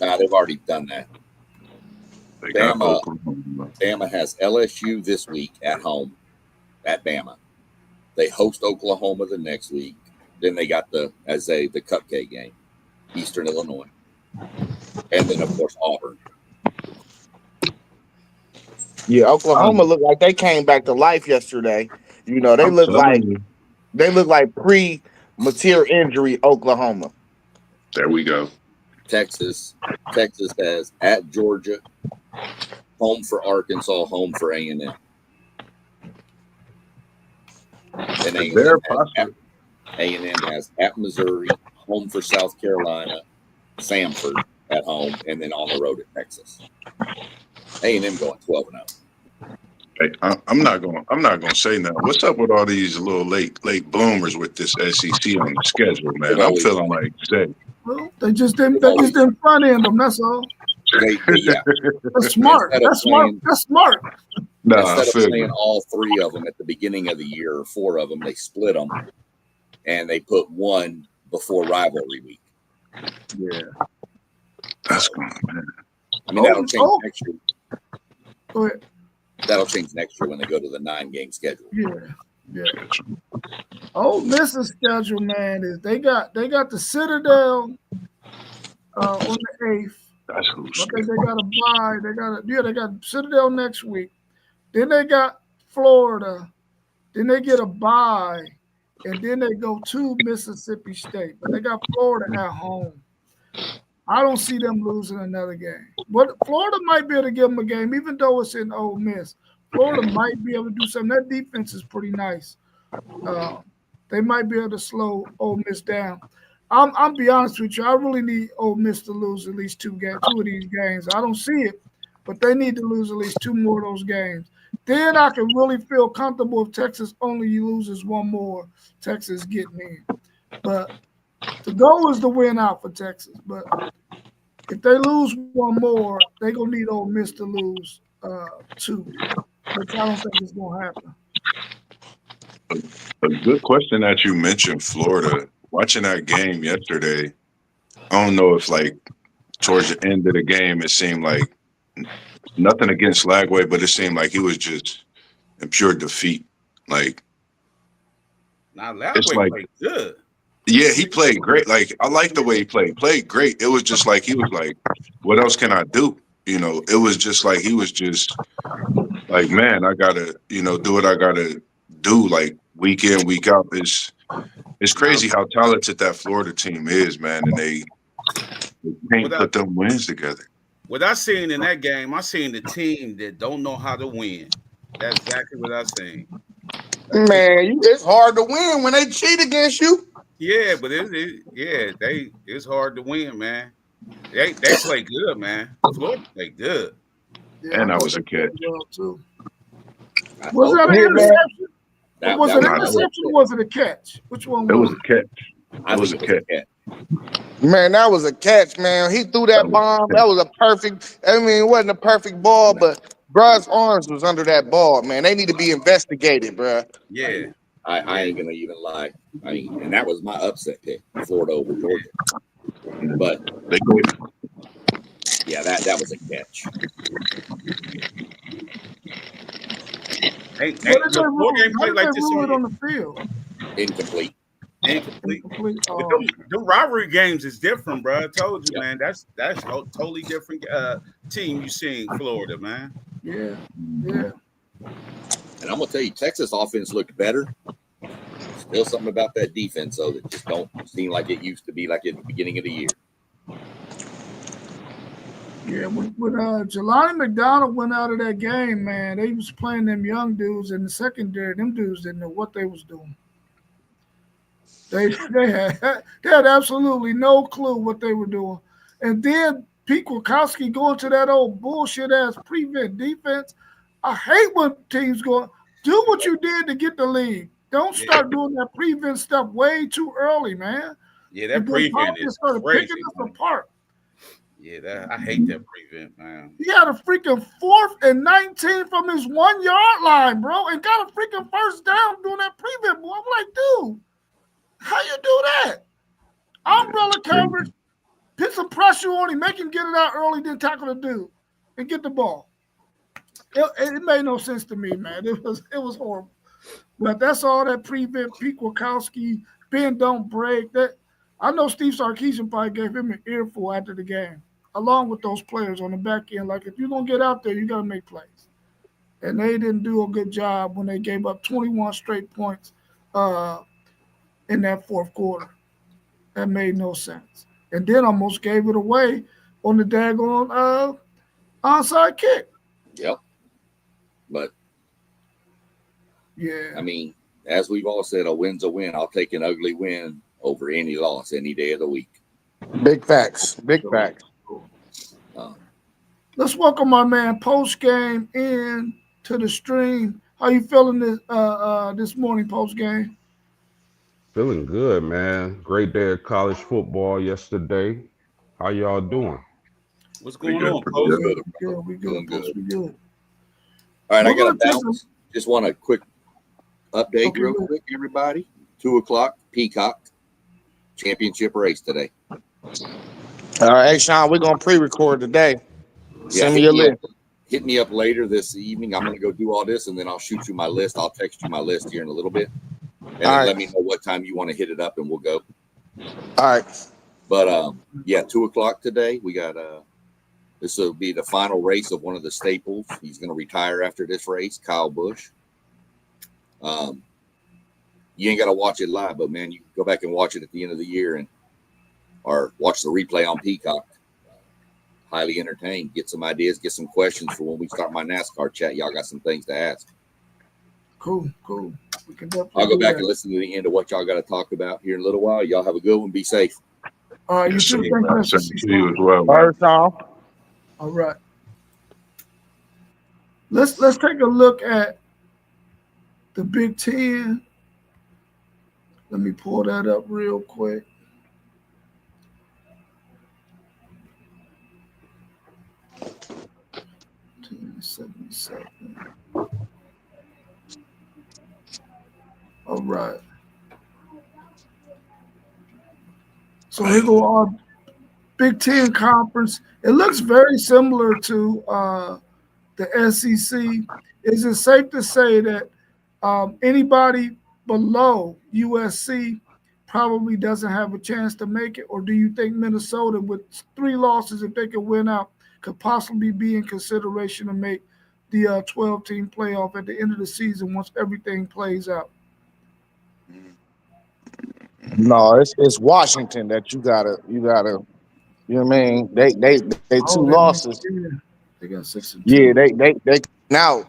Speaker 2: Nah, they've already done that.
Speaker 5: They got
Speaker 2: Bama.
Speaker 5: Oklahoma.
Speaker 2: Bama has LSU this week at home at Bama. They host Oklahoma the next week. Then they got the cupcake game, Eastern Illinois. And then, of course, Auburn.
Speaker 3: Yeah, Oklahoma looked like they came back to life yesterday. You know, they look like pre-Mateer injury Oklahoma.
Speaker 5: There we go.
Speaker 2: Texas has at Georgia, home for Arkansas, home for A&M. And A&M has at Missouri, home for South Carolina, Samford at home, and then on the road at Texas. A&M going 12-0.
Speaker 5: Hey, I'm not gonna say nothing. What's up with all these little late bloomers with this SEC on the schedule, man? I'm feeling like Zay.
Speaker 1: Well, they just didn't front end them. That's all.
Speaker 2: Yeah.
Speaker 1: That's smart. That's smart.
Speaker 5: No,
Speaker 2: Instead of playing all 3 of them at the beginning of the year, or 4 of them, they split them, and they put one before rivalry week.
Speaker 5: Yeah, that's good, man.
Speaker 2: I mean, that'll change next year.
Speaker 1: Go ahead.
Speaker 2: That'll change next year when they go to the 9-game schedule.
Speaker 1: Yeah. Ole Miss's schedule, man, is they got the Citadel on the 8th.
Speaker 5: That's who's.
Speaker 1: I think they got a bye. They got Citadel next week. Then they got Florida. Then they get a bye, and then they go to Mississippi State. But they got Florida at home. I don't see them losing another game. But Florida might be able to give them a game, even though it's in Ole Miss. Florida might be able to do something. That defense is pretty nice. They might be able to slow Ole Miss down. I'll be honest with you. I really need Ole Miss to lose at least 2 of these games. I don't see it, but they need to lose at least 2 more of those games. Then I can really feel comfortable if Texas only loses 1 more. Texas getting in. But the goal is to win out for Texas. But if they lose 1 more, they're going to need Ole Miss to lose 2, which I don't think is going to happen.
Speaker 5: A good question that you mentioned, Florida. Watching that game yesterday, I don't know if towards the end of the game, it seemed like nothing against Lagway, but it seemed like he was just in pure defeat. Like
Speaker 4: Now
Speaker 5: it's
Speaker 4: Lagway
Speaker 5: like,
Speaker 4: played good.
Speaker 5: yeah, he played great. Like I like the way he played. Played great. It was just like he was like, what else can I do? You know, it was just like he was just like, man, I gotta, do what I gotta do, like week in, week out. It's crazy how talented that Florida team is, man, and they can't
Speaker 4: What I,
Speaker 5: put them wins together.
Speaker 4: what I seen in that game, I seen the team that don't know how to win. That's exactly what I seen.
Speaker 3: Man, it's hard to win when they cheat against you.
Speaker 4: Yeah, but it's hard to win, man. They play good, man. Florida play good.
Speaker 1: Yeah,
Speaker 5: And
Speaker 1: I
Speaker 5: that
Speaker 1: thought
Speaker 5: was a
Speaker 1: they played
Speaker 5: catch.
Speaker 1: well too.
Speaker 2: I
Speaker 1: Was
Speaker 2: hope
Speaker 1: that an
Speaker 3: Yeah, man.
Speaker 1: interception?
Speaker 2: that
Speaker 1: Was it an
Speaker 5: that was-
Speaker 1: interception or was it a catch? Which one
Speaker 5: It
Speaker 1: was
Speaker 5: was
Speaker 1: it?
Speaker 5: a catch.
Speaker 2: I
Speaker 5: It was
Speaker 2: think
Speaker 5: a
Speaker 2: it was
Speaker 5: catch.
Speaker 2: a catch.
Speaker 3: Man, that was a catch, man. He threw that bomb. That was a perfect. I mean, it wasn't a perfect ball, but bruh's arms was under that ball, man. They need to be investigated, bruh.
Speaker 4: Yeah.
Speaker 2: I ain't gonna even lie. I mean, and that was my upset pick, Florida over Georgia. But
Speaker 5: They go.
Speaker 2: yeah, that was a catch.
Speaker 4: Hey,
Speaker 1: What did they
Speaker 4: the four
Speaker 1: rule?
Speaker 4: game
Speaker 1: How
Speaker 4: play
Speaker 1: did
Speaker 4: like
Speaker 1: they
Speaker 4: this
Speaker 1: rule it
Speaker 4: on
Speaker 1: on the field?
Speaker 2: Incomplete.
Speaker 4: incomplete.
Speaker 1: Incomplete.
Speaker 4: But the rivalry games is different, bro. I told you,
Speaker 2: Yeah.
Speaker 4: man. That's totally different team you seen Florida, man.
Speaker 1: Yeah, yeah.
Speaker 2: And I'm gonna tell you, Texas offense looked better. Still something about that defense, though, that just don't seem like it used to be like at the beginning of the year.
Speaker 1: Yeah, when Jelani McDonald went out of that game, man, they was playing them young dudes in the secondary. Them dudes didn't know what they was doing. They had absolutely no clue what they were doing. And then Pete Kwiatkowski going to that old bullshit ass prevent defense. I hate when teams go do what you did to get the lead. Don't start doing that prevent stuff way too early, man.
Speaker 4: Yeah, that
Speaker 1: And then
Speaker 4: prevent
Speaker 1: Thompson
Speaker 4: is
Speaker 1: started
Speaker 4: crazy.
Speaker 1: picking us
Speaker 4: Man.
Speaker 1: apart.
Speaker 4: Yeah, I hate that prevent, man.
Speaker 1: He had a freaking 4th and 19 from his 1 yard line, bro, and got a freaking first down doing that prevent, boy. I'm like, dude, how you do that? Umbrella coverage, put some pressure on him, make him get it out early, then tackle the dude and get the ball. It made no sense to me, man. It was horrible. But that's all that prevent. Pete Kwiatkowski, Ben don't break. That I know Steve Sarkisian probably gave him an earful after the game, along with those players on the back end. Like, if you're gonna get out there, you gotta make plays. And they didn't do a good job when they gave up 21 straight points in that fourth quarter. That made no sense. And then almost gave it away on the daggone onside kick.
Speaker 2: Yep. But
Speaker 1: Yeah.
Speaker 2: I mean, as we've all said, a win's a win. I'll take an ugly win over any loss any day of the week.
Speaker 3: Big facts. Big facts.
Speaker 1: Let's welcome our man Post Game in to the stream. How you feeling this morning, Post Game?
Speaker 6: Feeling good, man. Great day of college football yesterday. How y'all doing?
Speaker 4: What's
Speaker 5: Pretty
Speaker 4: going
Speaker 5: good,
Speaker 4: on,
Speaker 5: pretty
Speaker 4: Post?
Speaker 5: good.
Speaker 1: We
Speaker 2: Doing
Speaker 1: good,
Speaker 2: good.
Speaker 1: Post. We good.
Speaker 2: All right, I
Speaker 1: We're
Speaker 2: got to
Speaker 1: gonna take
Speaker 2: bounce. Just want a quick update,
Speaker 1: Okay,
Speaker 2: real
Speaker 1: good.
Speaker 2: quick, everybody. 2:00 Peacock championship race today.
Speaker 3: All right, hey Sean, we're gonna pre-record today. Send me your list.
Speaker 2: Hit me up later this evening. I'm going to go do all this, and then I'll shoot you my list. I'll text you my list here in a little bit, and then
Speaker 3: right.
Speaker 2: let me know what time you want to hit it up, and we'll go.
Speaker 3: All right.
Speaker 2: But yeah, 2:00 today. We got this will be the final race of one of the staples. He's going to retire after this race, Kyle Busch. You ain't got to watch it live, but man, you can go back and watch it at the end of the year or watch the replay on Peacock. Highly entertained. Get some ideas, get some questions for when we start my NASCAR chat. Y'all got some things to ask.
Speaker 1: Cool. We can definitely
Speaker 2: I'll go
Speaker 1: do
Speaker 2: back
Speaker 1: that.
Speaker 2: and listen to the end of what y'all got to talk about here in a little while. Y'all have a good one. Be safe.
Speaker 1: All right, you
Speaker 5: Yes,
Speaker 1: too.
Speaker 5: sir.
Speaker 1: Thank you,
Speaker 5: Same to you as well.
Speaker 3: All right, Sean.
Speaker 1: All right. Let's take a look at the Big Ten. Let me pull that up real quick. All right. So here go our Big Ten conference. It looks very similar to the SEC. Is it safe to say that anybody below USC probably doesn't have a chance to make it? Or do you think Minnesota, with 3 losses, if they could win out, could possibly be in consideration to make the 12-team playoff at the end of the season once everything plays out?
Speaker 3: No, it's Washington that you gotta. You know what I mean? They 2 losses.
Speaker 1: They got 6-2.
Speaker 3: Yeah, they now.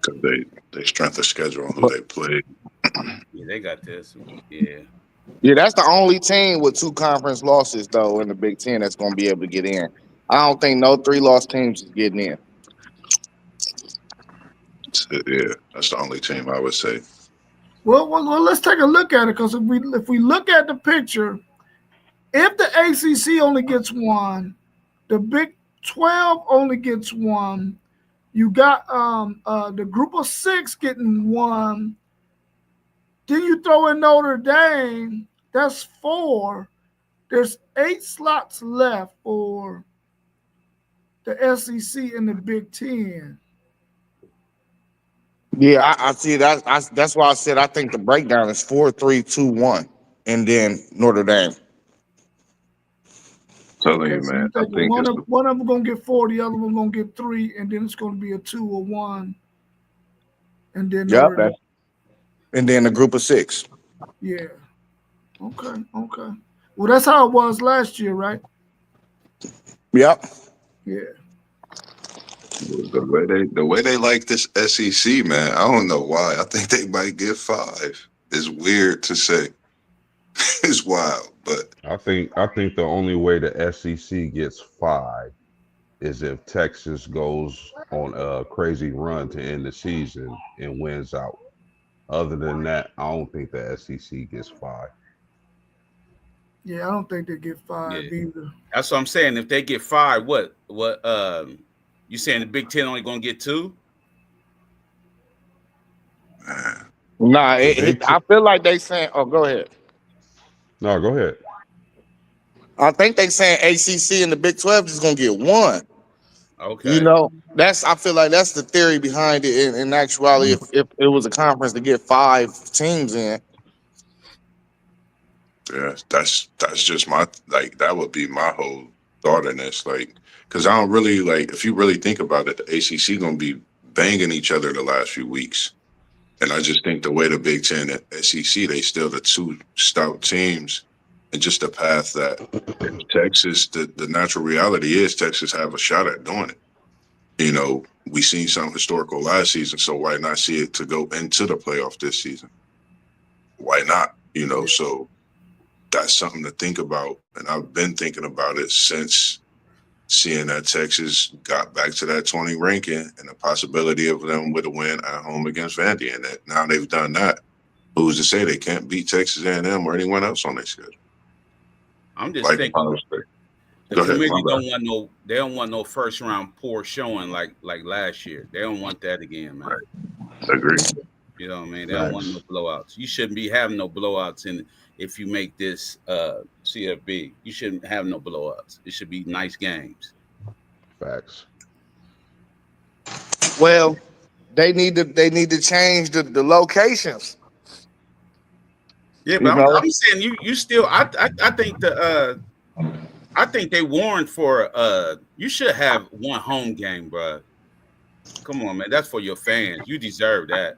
Speaker 5: Because they strength of schedule on who they play.
Speaker 4: Yeah, they got this. Yeah.
Speaker 3: Yeah, that's the only team with 2 conference losses though in the Big Ten that's gonna be able to get in. I don't think no 3-loss teams is getting in.
Speaker 5: Yeah, that's the only team I would say.
Speaker 1: Well, let's take a look at it, because if we look at the picture, if the ACC only gets 1, the Big 12 only gets 1. You got the group of 6 getting 1. Then you throw in Notre Dame, that's 4. There's 8 slots left for the SEC and the Big Ten.
Speaker 3: Yeah, I see that. That's why I said I think the breakdown is 4-3-2-1, and then Notre Dame.
Speaker 5: Telling you, man. I think
Speaker 1: one of them gonna get 4, the other one gonna get 3, and then it's gonna be a 2 or 1, and then
Speaker 3: and then the group of 6.
Speaker 1: Yeah. Okay. Well, that's how it was last year, right?
Speaker 3: Yep.
Speaker 1: Yeah.
Speaker 5: the way they like this SEC, man. I don't know why. I think they might get 5. It's weird to say. It's wild, but
Speaker 6: I think the only way the SEC gets 5 is if Texas goes on a crazy run to end the season and wins out. Other than that, I don't think the SEC gets 5.
Speaker 1: Yeah, I don't think they get 5 either.
Speaker 4: That's what I'm saying. If they get 5, what you saying the Big Ten only gonna get 2?
Speaker 3: Nah, I feel like they saying. Oh, go ahead.
Speaker 6: No, go ahead.
Speaker 3: I think they saying ACC and the Big 12 is gonna get 1.
Speaker 4: Okay.
Speaker 3: You know, I feel like that's the theory behind it. In actuality, if it was a conference to get 5 teams in.
Speaker 5: yeah, that's just my that would be my whole thought in this. Because I don't really if you really think about it, the ACC gonna be banging each other the last few weeks. And I just think the way the Big Ten and SEC, they still the 2 stout teams, and just the path that Texas, the natural reality is Texas have a shot at doing it. You know, we seen something historical last season, so why not see it to go into the playoff this season? Why not? You know, so that's something to think about. And I've been thinking about it since seeing that Texas got back to that 20 ranking and the possibility of them with a win at home against Vandy. And that now they've done that, who's to say they can't beat Texas A&M or anyone else on their schedule?
Speaker 4: I'm just thinking the committee don't want no first round poor showing like last year. They don't want that again, man.
Speaker 5: Right. Agree.
Speaker 4: You know what I mean? They don't want no blowouts. You shouldn't be having no blowouts if you make this CFB. You shouldn't have no blowouts. It should be nice games.
Speaker 6: Facts.
Speaker 3: Well, they need to change the locations.
Speaker 4: Yeah, but I'm saying you still. I think I think they warned for. You should have 1 home game, bro. Come on, man. That's for your fans. You deserve that.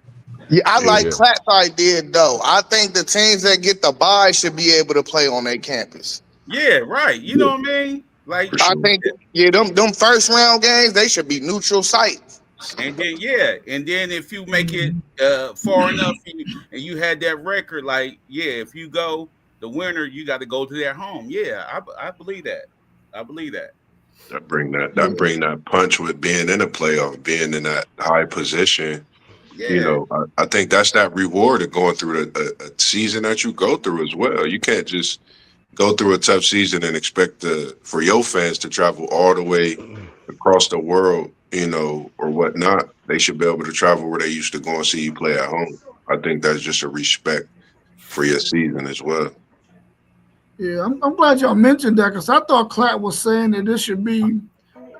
Speaker 3: Yeah, I like Clap's idea though. I think the teams that get the bye should be able to play on their campus.
Speaker 4: Yeah, right. You know what I mean? Like
Speaker 3: I think them first round games, they should be neutral site.
Speaker 4: And then if you make it far enough and you had that record, if you go the winner, you got to go to their home. Yeah, I believe that.
Speaker 5: That bring that punch with being in a playoff, being in that high position. Yeah. You know, I think that's that reward of going through a season that you go through as well. You can't just go through a tough season and expect for your fans to travel all the way across the world, you know, or whatnot. They should be able to travel where they used to go and see you play at home. I think that's just a respect free a season as well.
Speaker 1: Yeah, I'm glad y'all mentioned that because I thought Clatt was saying that this should be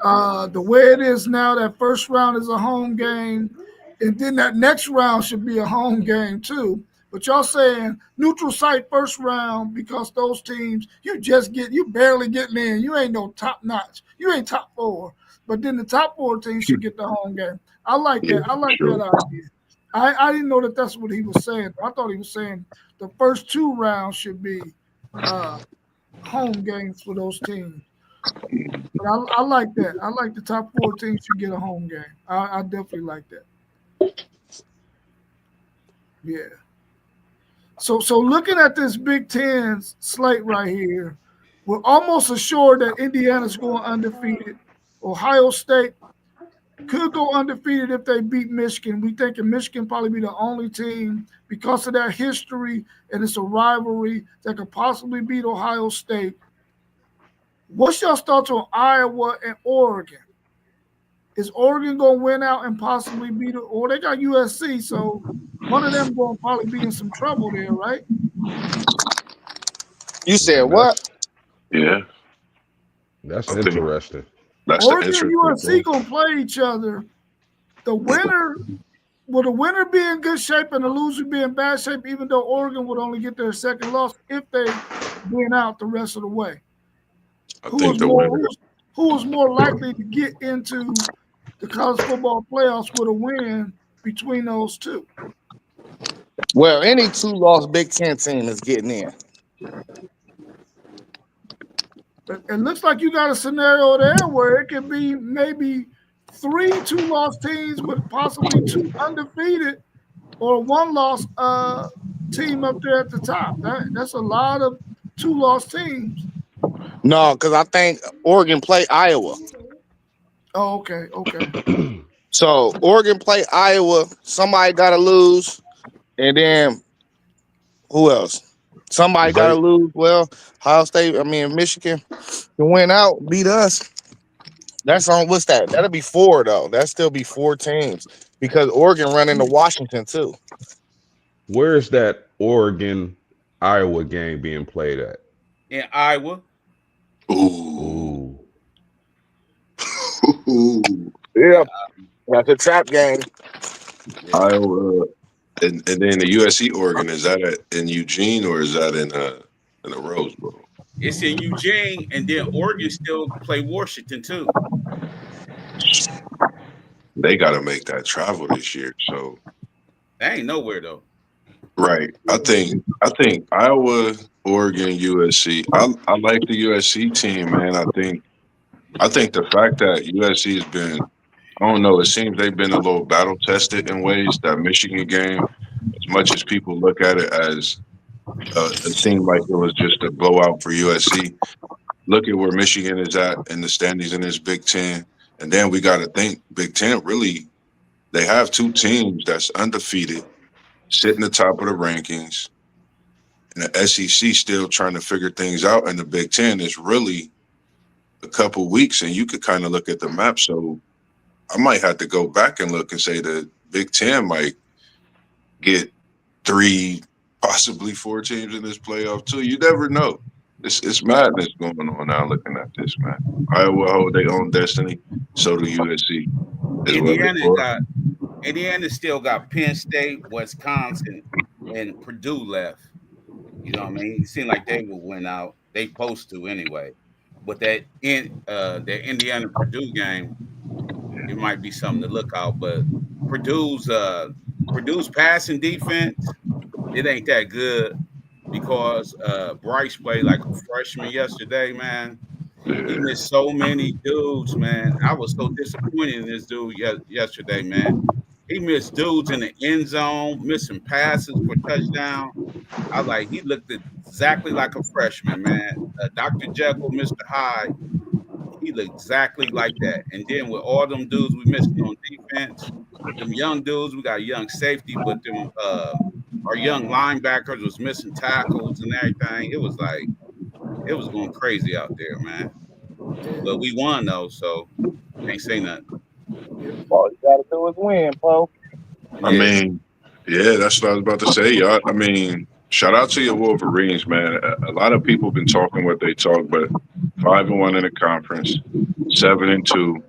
Speaker 1: the way it is now. That first round is a home game, and then that next round should be a home game too. But y'all saying neutral site first round because those teams you barely getting in. You ain't no top notch. You ain't top four. But then the top four teams should get the home game. I like that. I like that idea. I didn't know that that's what he was saying. I thought he was saying the first two rounds should be home games for those teams. But I like that. I like the top four teams should get a home game. I definitely like that. Yeah. So looking at this Big Ten slate right here, we're almost assured that Indiana's going undefeated. Ohio State could go undefeated if they beat Michigan. We think Michigan probably be the only team because of their history and it's a rivalry that could possibly beat Ohio State. What's your thoughts on Iowa and Oregon? Is Oregon going to win out and possibly beat it? Or they got USC, so one of them going to probably be in some trouble there, right?
Speaker 3: You said what?
Speaker 5: Yeah,
Speaker 6: That's
Speaker 5: I think-
Speaker 6: interesting.
Speaker 5: that's the
Speaker 1: Oregon and
Speaker 5: interesting
Speaker 1: USC going to play each other. The winner be in good shape and the loser be in bad shape, even though Oregon would only get their second loss if they win out the rest of the way.
Speaker 5: I think the winner.
Speaker 1: Who was more likely to get into the college football playoffs with a win between those two?
Speaker 3: Well, any two-loss Big Ten team is getting in.
Speaker 1: It looks like you got a scenario there where it could be maybe 3 two-loss teams with possibly 2 undefeated or a 1-loss team up there at the top. That's a lot of 2-loss teams.
Speaker 3: No, because I think Oregon play Iowa.
Speaker 1: Oh, okay.
Speaker 3: So Oregon play Iowa. Somebody got to lose, and who else? Somebody got to lose. Well, Ohio State. Michigan can win out, beat us. That's on. What's that? That'll be 4 though. That still be 4 teams because Oregon run into Washington too.
Speaker 6: Where is that Oregon Iowa game being played at?
Speaker 4: In Iowa.
Speaker 5: Ooh.
Speaker 3: Yeah, that's a trap game.
Speaker 5: Iowa, and then the USC Oregon, is that in Eugene or is that in the Rose Bowl?
Speaker 4: It's in Eugene, and then Oregon still play Washington too.
Speaker 5: They got to make that travel this year. So
Speaker 4: That ain't nowhere though.
Speaker 5: right, I think Iowa, Oregon, USC. I like the USC team, man. I think the fact that USC has been, I don't know, it seems they've been a little battle tested in ways. That Michigan game, as much as people look at it as it seemed like it was just a blowout for USC. Look at where Michigan is at in the standings in this Big Ten. And then we got to think Big Ten really, they have 2 teams that's undefeated, sitting the top of the rankings. And the SEC still trying to figure things out. And the Big Ten is really a couple weeks, and you could kind of look at the map. So I might have to go back and look and say the Big Ten might get 3, possibly 4 teams in this playoff too. You never know. It's madness going on now looking at this, man. Iowa hold their own destiny. So do USC.
Speaker 4: Indiana still got Penn State, Wisconsin, and Purdue left. You know what I mean? It seemed like they would win out. They supposed to anyway. But that Indiana Purdue game, it might be something to look out. But Purdue's passing defense, it ain't that good because Bryce played like a freshman yesterday, man. He missed so many dudes, man. I was so disappointed in this dude yesterday, man. He missed dudes in the end zone, missing passes for touchdown. He looked exactly like a freshman, man. Dr. Jekyll, Mr. Hyde, he looked exactly like that. And then with all them dudes we missed on defense, them young dudes, we got young safety, but them our young linebackers was missing tackles and everything. It was going crazy out there, man. But we won though, so can't say nothing.
Speaker 3: All you gotta do is win, bro.
Speaker 5: I mean, yeah, that's what I was about to say, y'all. I mean, Shout out to your Wolverines, man. A lot of people been talking what they talk, but 5-1 in the conference, 7-2.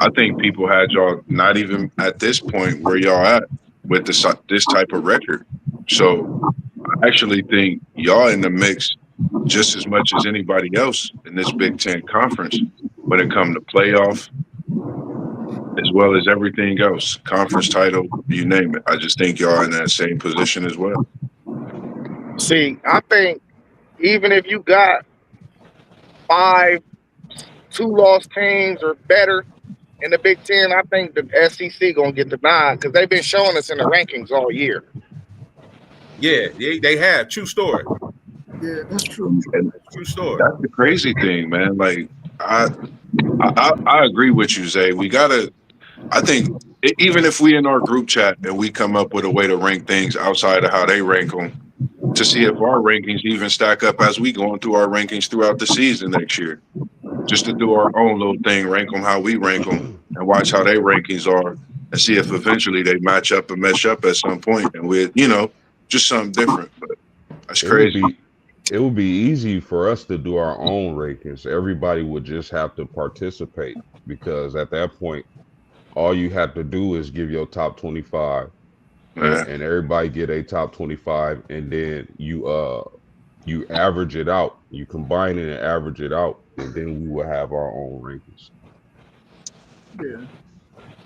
Speaker 5: I think people had y'all not even at this point where y'all at with this type of record. So I actually think y'all in the mix just as much as anybody else in this Big Ten conference when it comes to playoff, as well as everything else, conference title, you name it. I just think y'all in that same position as well.
Speaker 3: See, I think even if you got 5 2-loss teams or better in the Big Ten, I think the SEC gonna get the nod because they've been showing us in the rankings all year.
Speaker 4: Yeah, they have. True story.
Speaker 1: Yeah, that's true.
Speaker 4: True story.
Speaker 5: That's the crazy thing, man. Like I agree with you, Zay. We gotta. I think even if we in our group chat and we come up with a way to rank things outside of how they rank them, to see if our rankings even stack up as we going through our rankings throughout the season next year, just to do our own little thing, rank them how we rank them, and watch how their rankings are, and see if eventually they match up and mesh up at some point, and with just something different. But that's crazy.
Speaker 6: It would be easy for us to do our own rankings. Everybody would just have to participate because at that point, all you have to do is give your top 25,
Speaker 5: Yeah.
Speaker 6: and everybody get a top 25, and then you average it out. You combine it and average it out, and then we will have our own rankings.
Speaker 1: Yeah.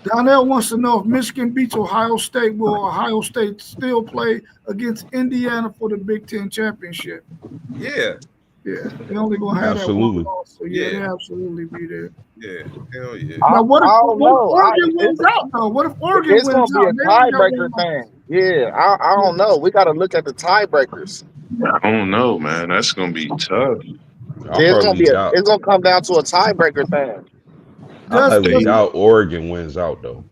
Speaker 1: Donnell wants to know if Michigan beats Ohio State, will Ohio State still play against Indiana for the Big Ten championship?
Speaker 4: Yeah.
Speaker 1: Yeah, they only gonna have
Speaker 6: Absolutely.
Speaker 1: that one loss, so yeah,
Speaker 4: Yeah.
Speaker 1: they absolutely be there.
Speaker 4: Yeah. Hell yeah.
Speaker 1: Now, what if,
Speaker 3: I don't know.
Speaker 1: Oregon wins out though? What if Oregon
Speaker 3: It's
Speaker 1: wins
Speaker 3: gonna be a
Speaker 1: out? They only got
Speaker 3: tiebreaker
Speaker 1: one
Speaker 3: thing. Yeah, I don't know. We got to look at the tiebreakers.
Speaker 5: I don't know, man. That's gonna be tough.
Speaker 3: It's gonna come down to a tiebreaker thing.
Speaker 6: I
Speaker 1: loss.
Speaker 6: highly doubt Oregon wins out though.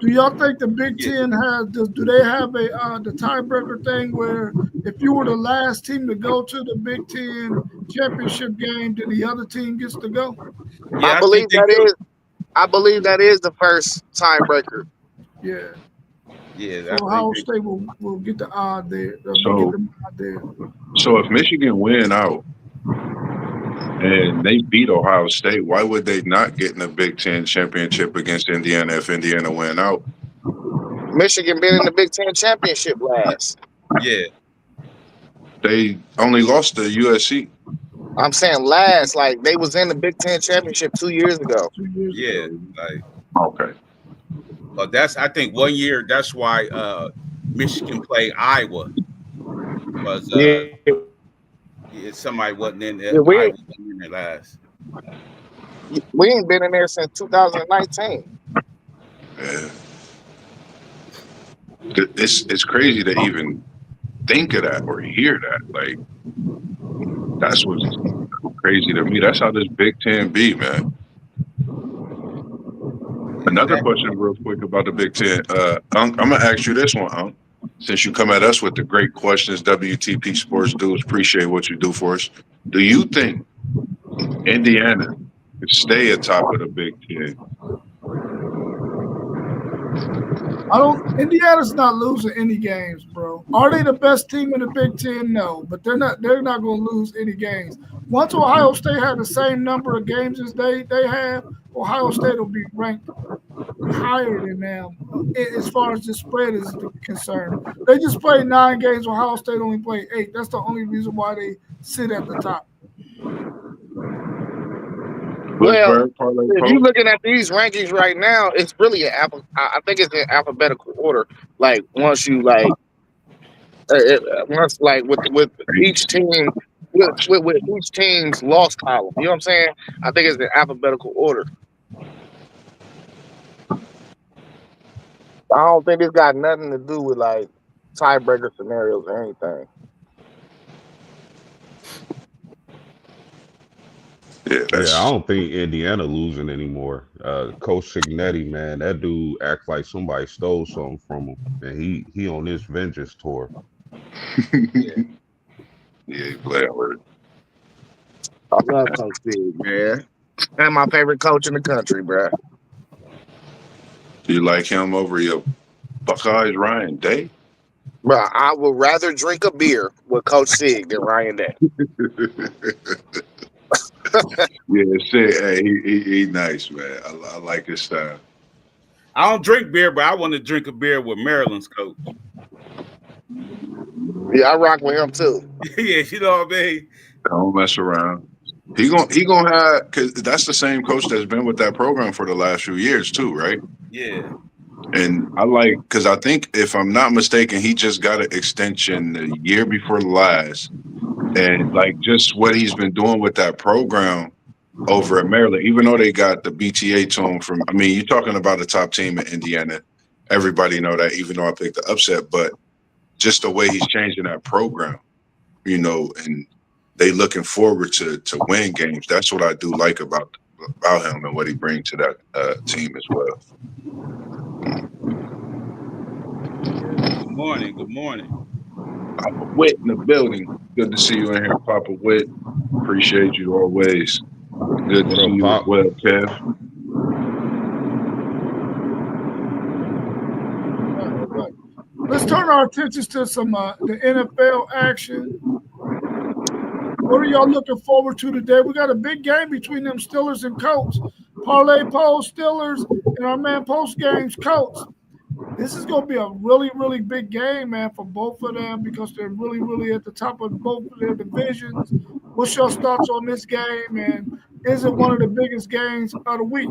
Speaker 1: Do y'all think the Big Ten do they have the tiebreaker thing where if you were the last team to go to the Big Ten championship game, then the other team gets to go?
Speaker 4: Yeah,
Speaker 3: I believe that is the first tiebreaker.
Speaker 1: Yeah.
Speaker 4: Yeah.
Speaker 1: So Ohio State will get the odd there.
Speaker 5: So if Michigan win out and they beat Ohio State, why would they not get in the Big Ten championship against Indiana if Indiana win out?
Speaker 3: Michigan been in the Big Ten championship last.
Speaker 4: Yeah.
Speaker 5: They only lost to USC.
Speaker 3: I'm saying last, like they was in the Big Ten championship 2 years ago.
Speaker 4: Yeah. Like,
Speaker 5: Okay.
Speaker 4: but I think 1 year. That's why Michigan played Iowa. Was somebody wasn't in there.
Speaker 3: Yeah,
Speaker 4: Iowa wasn't in there last.
Speaker 3: We ain't been in there since 2019.
Speaker 5: Yeah. It's crazy to even think of that or hear that. Like, that's what's crazy to me. That's how this Big Ten be, man. Another question real quick about the Big Ten. I'm going to ask you this one, since you come at us with the great questions WTP Sports Dudes, appreciate what you do for us. Do you think Indiana could stay atop of the Big Ten?
Speaker 1: Indiana's not losing any games, bro. Are they the best team in the Big Ten? No, but they're not going to lose any games. Once Ohio State had the same number of games as they have, Ohio State will be ranked higher than them as far as the spread is concerned. They just played 9 games. Ohio State only played 8. That's the only reason why they sit at the top.
Speaker 3: Well, if you're looking at these rankings right now, it's really I think it's in alphabetical order. Like once you with each team with each team's loss column. You know what I'm saying? I think it's in alphabetical order. I don't think it's got nothing to do with like tiebreaker scenarios or anything.
Speaker 5: Yeah,
Speaker 6: I don't think Indiana losing anymore. Coach Cignetti, man, that dude act like somebody stole something from him, and he on this vengeance tour.
Speaker 5: Yeah, he playing with it.
Speaker 3: I love Coach Cig, man. And my favorite coach in the country, bro.
Speaker 5: Do you like him over your Buckeyes, Ryan Day?
Speaker 3: Bro, I would rather drink a beer with Coach Sig than Ryan Day.
Speaker 5: Yeah, shit. Hey, he nice, man. I like his style.
Speaker 4: I don't drink beer, but I want to drink a beer with Maryland's coach.
Speaker 3: Yeah, I rock with him too.
Speaker 4: Yeah, you know what I mean?
Speaker 5: Don't mess around. He gonna have, because that's the same coach that's been with that program for the last few years too, right?
Speaker 4: Yeah.
Speaker 5: And I like, because I think if I'm not mistaken, he just got an extension the year before last, and like just what he's been doing with that program over at Maryland, even though they got the BTA to him from, I mean, you're talking about a top team in Indiana. Everybody know that, even though I picked the upset, but just the way he's changing that program, and they looking forward to win games. That's what I do like about him and what he brings to that team as well.
Speaker 4: Good morning. Good morning.
Speaker 5: Papa Witt in the building. Good to see you in here, Papa Witt. Appreciate you always. Good to see you as well, Kev.
Speaker 1: Right. Let's turn our attentions to some the NFL action. What are y'all looking forward to today? We got a big game between them Steelers and Colts. Parlay Post Steelers and our man Post Games Colts. This is going to be a really, really big game, man, for both of them because they're really, really at the top of both of their divisions. What's your thoughts on this game, and is it one of the biggest games of the week?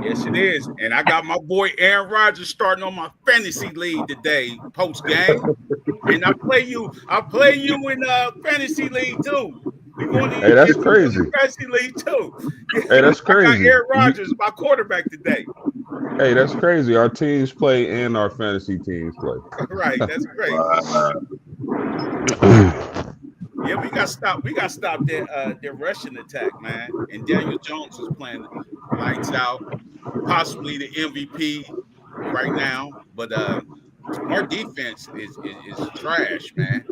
Speaker 4: Yes, it is. And I got my boy Aaron Rodgers starting on my fantasy league today, post game. And I play you in fantasy league too.
Speaker 6: Hey, that's crazy.
Speaker 4: Fantasy league too.
Speaker 6: Hey, that's crazy.
Speaker 4: I got Aaron Rodgers, my quarterback today.
Speaker 6: Hey, that's crazy. Our teams play and our fantasy teams play.
Speaker 4: Right, that's crazy. Yeah, we got to stop their rushing attack, man. And Daniel Jones is playing lights out, possibly the MVP right now. But our defense is trash, man.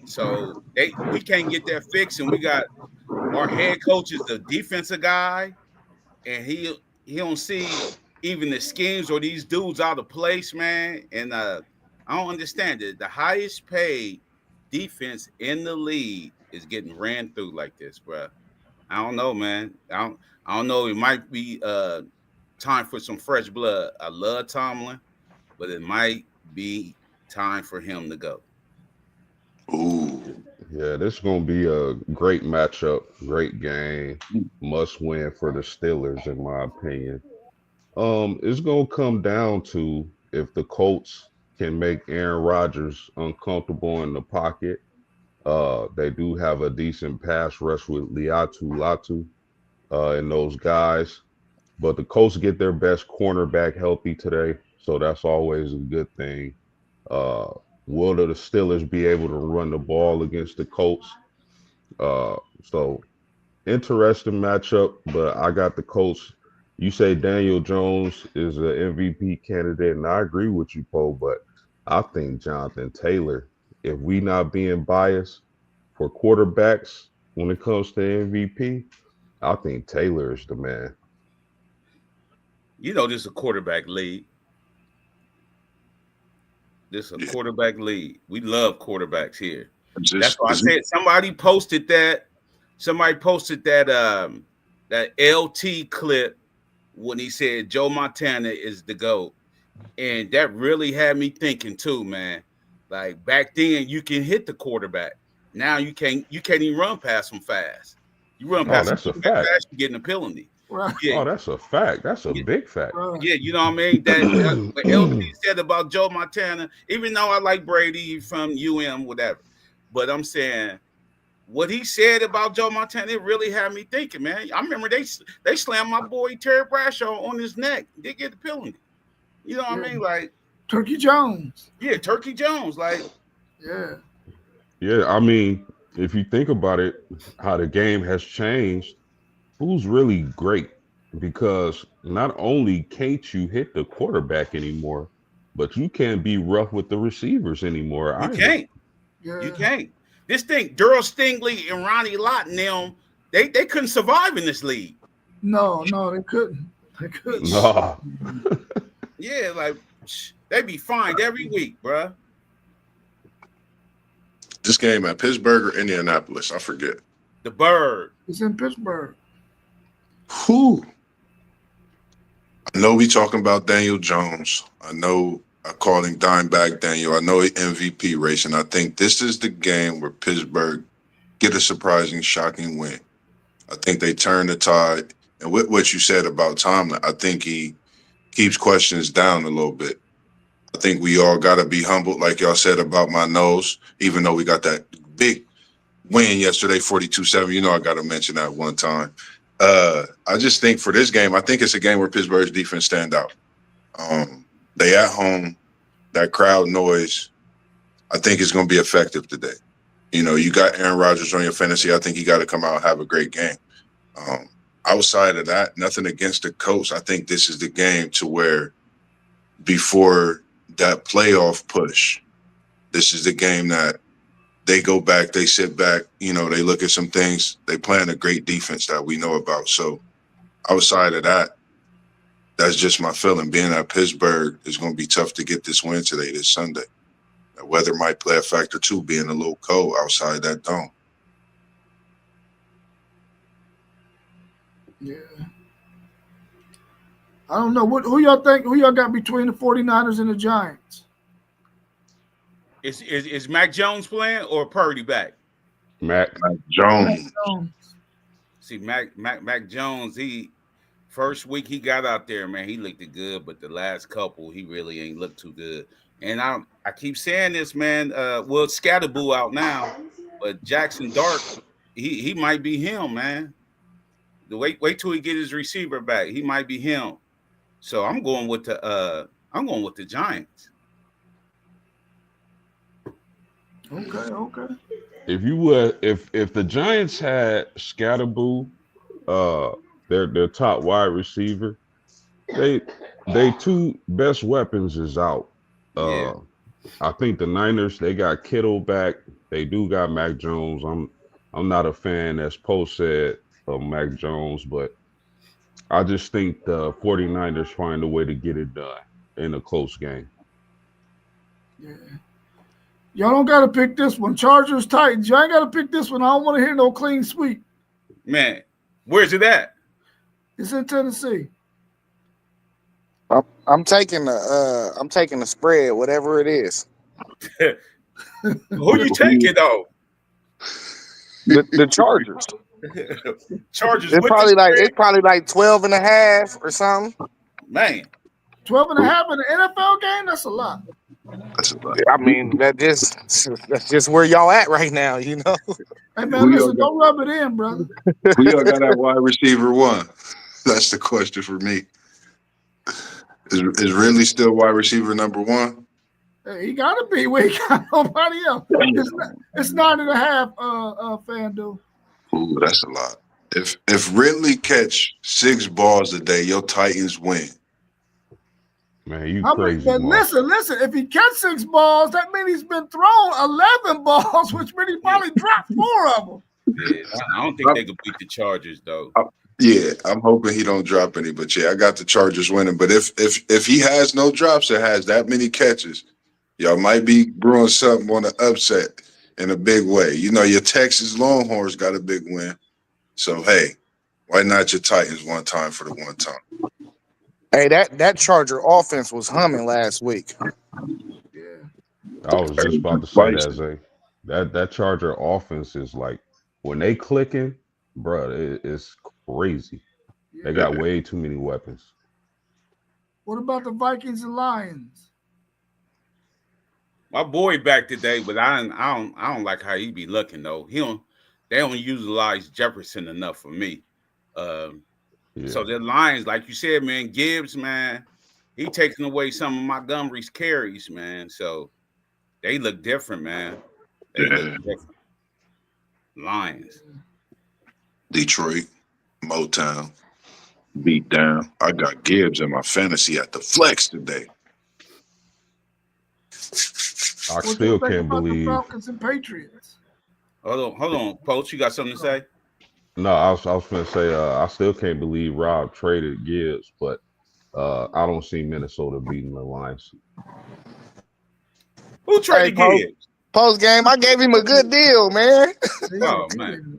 Speaker 4: So we can't get that fixed, and we got our head coach is the defensive guy, and he don't see even the schemes or these dudes out of place, man. And I don't understand it. The highest paid defense in the league is getting ran through like this, bro. I don't know, man. I don't know. It might be time for some fresh blood. I love Tomlin, but it might be time for him to go.
Speaker 5: Ooh.
Speaker 6: Yeah, this is going to be a great matchup, great game, must win for the Steelers, in my opinion. It's going to come down to if the Colts can make Aaron Rodgers uncomfortable in the pocket. They do have a decent pass rush with Latu and those guys, but the Colts get their best cornerback healthy today, so that's always a good thing. Will the Steelers be able to run the ball against the Colts? So interesting matchup, but I got the Colts. You say Daniel Jones is an MVP candidate, and I agree with you, Poe, but I think Jonathan Taylor, if we not being biased for quarterbacks when it comes to MVP, I think Taylor is the man.
Speaker 4: You know, this is a quarterback league. This is a quarterback league. We love quarterbacks here. That's why I said somebody posted that that LT clip when he said Joe Montana is the GOAT. And that really had me thinking too, man. Like back then you can hit the quarterback. Now you can't even run past them fast. You run past them fast, you're getting a penalty.
Speaker 1: Right.
Speaker 6: Yeah. Oh, that's a fact. That's a big fact.
Speaker 4: Yeah, you know what I mean? That what LT said about Joe Montana, even though I like Brady from UM, whatever. But I'm saying what he said about Joe Montana, it really had me thinking, man. I remember they slammed my boy Terry Bradshaw on his neck. They get the penalty. You know what I mean? Like
Speaker 1: Turkey Jones.
Speaker 4: Yeah, Turkey Jones. Like,
Speaker 1: yeah.
Speaker 6: Yeah, I mean, if you think about it, how the game has changed, who's really great? Because not only can't you hit the quarterback anymore, but you can't be rough with the receivers anymore.
Speaker 4: You can't. Yeah. You can't. This thing, Daryl Stingley and Ronnie Lott and them, they couldn't survive in this league.
Speaker 1: No, they couldn't. They couldn't.
Speaker 6: No.
Speaker 4: Yeah, like They be fined every week, bruh.
Speaker 5: This game at Pittsburgh or Indianapolis, I forget.
Speaker 4: The Bird.
Speaker 1: It's in Pittsburgh.
Speaker 5: Whew. I know we talking about Daniel Jones. I know I call him Dimebag Daniel. I know he MVP race, and I think this is the game where Pittsburgh get a surprising, shocking win. I think they turn the tide. And with what you said about Tomlin, I think he keeps questions down a little bit. I think we all got to be humbled, like y'all said about my nose, even though we got that big win yesterday, 42-7. You know I got to mention that one time. I just think for this game, I think it's a game where Pittsburgh's defense stand out. They at home, that crowd noise, I think is going to be effective today. You know, you got Aaron Rodgers on your fantasy. I think he got to come out and have a great game. Outside of that, nothing against the coach. I think this is the game to where before that playoff push, this is the game that they go back, they sit back, you know, they look at some things. They playing a great defense that we know about. So outside of that, that's just my feeling. Being at Pittsburgh is going to be tough to get this win today, this Sunday. The weather might play a factor too, being a little cold outside that dome.
Speaker 1: Yeah. I don't know. Who y'all think? Who y'all got between the 49ers and the Giants?
Speaker 4: Is Mac Jones playing or Purdy back?
Speaker 6: Mac
Speaker 5: Jones.
Speaker 4: See, Mac Jones, he first week he got out there, man, he looked good, but the last couple he really ain't looked too good. And I keep saying this, man. Well, Scatterboo out now, but Jackson Dart, he might be him, man. Wait till he get his receiver back. He might be him. So I'm going with the Giants.
Speaker 1: Okay.
Speaker 6: If you would, if the Giants had Scatterboo, their top wide receiver, they two best weapons is out.
Speaker 4: Yeah.
Speaker 6: I think the Niners, they got Kittle back. They do got Mac Jones. I'm not a fan, as Poe said, of Mac Jones, but I just think the 49ers find a way to get it done in a close game.
Speaker 1: Yeah. Y'all don't got to pick this one. Chargers, Titans. Y'all ain't got to pick this one. I don't want to hear no clean sweep.
Speaker 4: Man, where's it at?
Speaker 1: It's in Tennessee.
Speaker 3: I'm taking the spread, whatever it is.
Speaker 4: Who you taking though?
Speaker 3: The Chargers.
Speaker 4: Chargers.
Speaker 3: It's probably like 12 and a half or something.
Speaker 4: Man,
Speaker 1: 12 and a half in the NFL game? That's a lot.
Speaker 5: That's a lot.
Speaker 3: I mean, that's just where y'all at right now, you know.
Speaker 1: Hey, man, listen, don't rub it in, brother.
Speaker 5: Who y'all got at wide receiver one? That's the question for me. Is Ridley still wide receiver number one?
Speaker 1: Hey, he got to be. We ain't got nobody else. It's 9.5, FanDuel.
Speaker 5: Ooh, that's a lot. If Ridley catch 6 balls a day, your Titans win.
Speaker 6: Man, you
Speaker 1: But
Speaker 6: crazy. Mark.
Speaker 1: listen. If he catch 6 balls, that means he's been thrown 11 balls, which means he probably dropped 4 of them.
Speaker 4: yeah, I don't think they could beat the Chargers though.
Speaker 5: Yeah, I'm hoping he don't drop any, but yeah, I got the Chargers winning. But if he has no drops or has that many catches, y'all might be brewing something on the upset in a big way. You know, your Texas Longhorns got a big win. So, hey, why not your Titans one time for the one time?
Speaker 3: Hey, that Charger offense was humming last week.
Speaker 1: Yeah.
Speaker 6: I was just about to say that, Zay. That Charger offense is like, when they clicking, bro, it's crazy. They got way too many weapons.
Speaker 1: What about the Vikings and Lions?
Speaker 4: My boy back today, but I don't like how he be looking though. They don't utilize Jefferson enough for me. So the Lions, like you said, man, Gibbs, man, he taking away some of Montgomery's carries, man. So they look different, man. They look different. Lions.
Speaker 5: Detroit, Motown, beat down. I got Gibbs in my fantasy at the flex today.
Speaker 6: I
Speaker 1: What
Speaker 6: still
Speaker 1: you think
Speaker 6: can't
Speaker 1: about the
Speaker 6: believe.
Speaker 1: Falcons and Patriots?
Speaker 4: Hold on, Poach, you got something to say?
Speaker 6: No, I was going to say I still can't believe Rob traded Gibbs, but I don't see Minnesota beating the Lions.
Speaker 4: Who traded
Speaker 3: Hey,
Speaker 4: Gibbs?
Speaker 3: Post game, I gave him a good deal, man.
Speaker 4: Oh, man.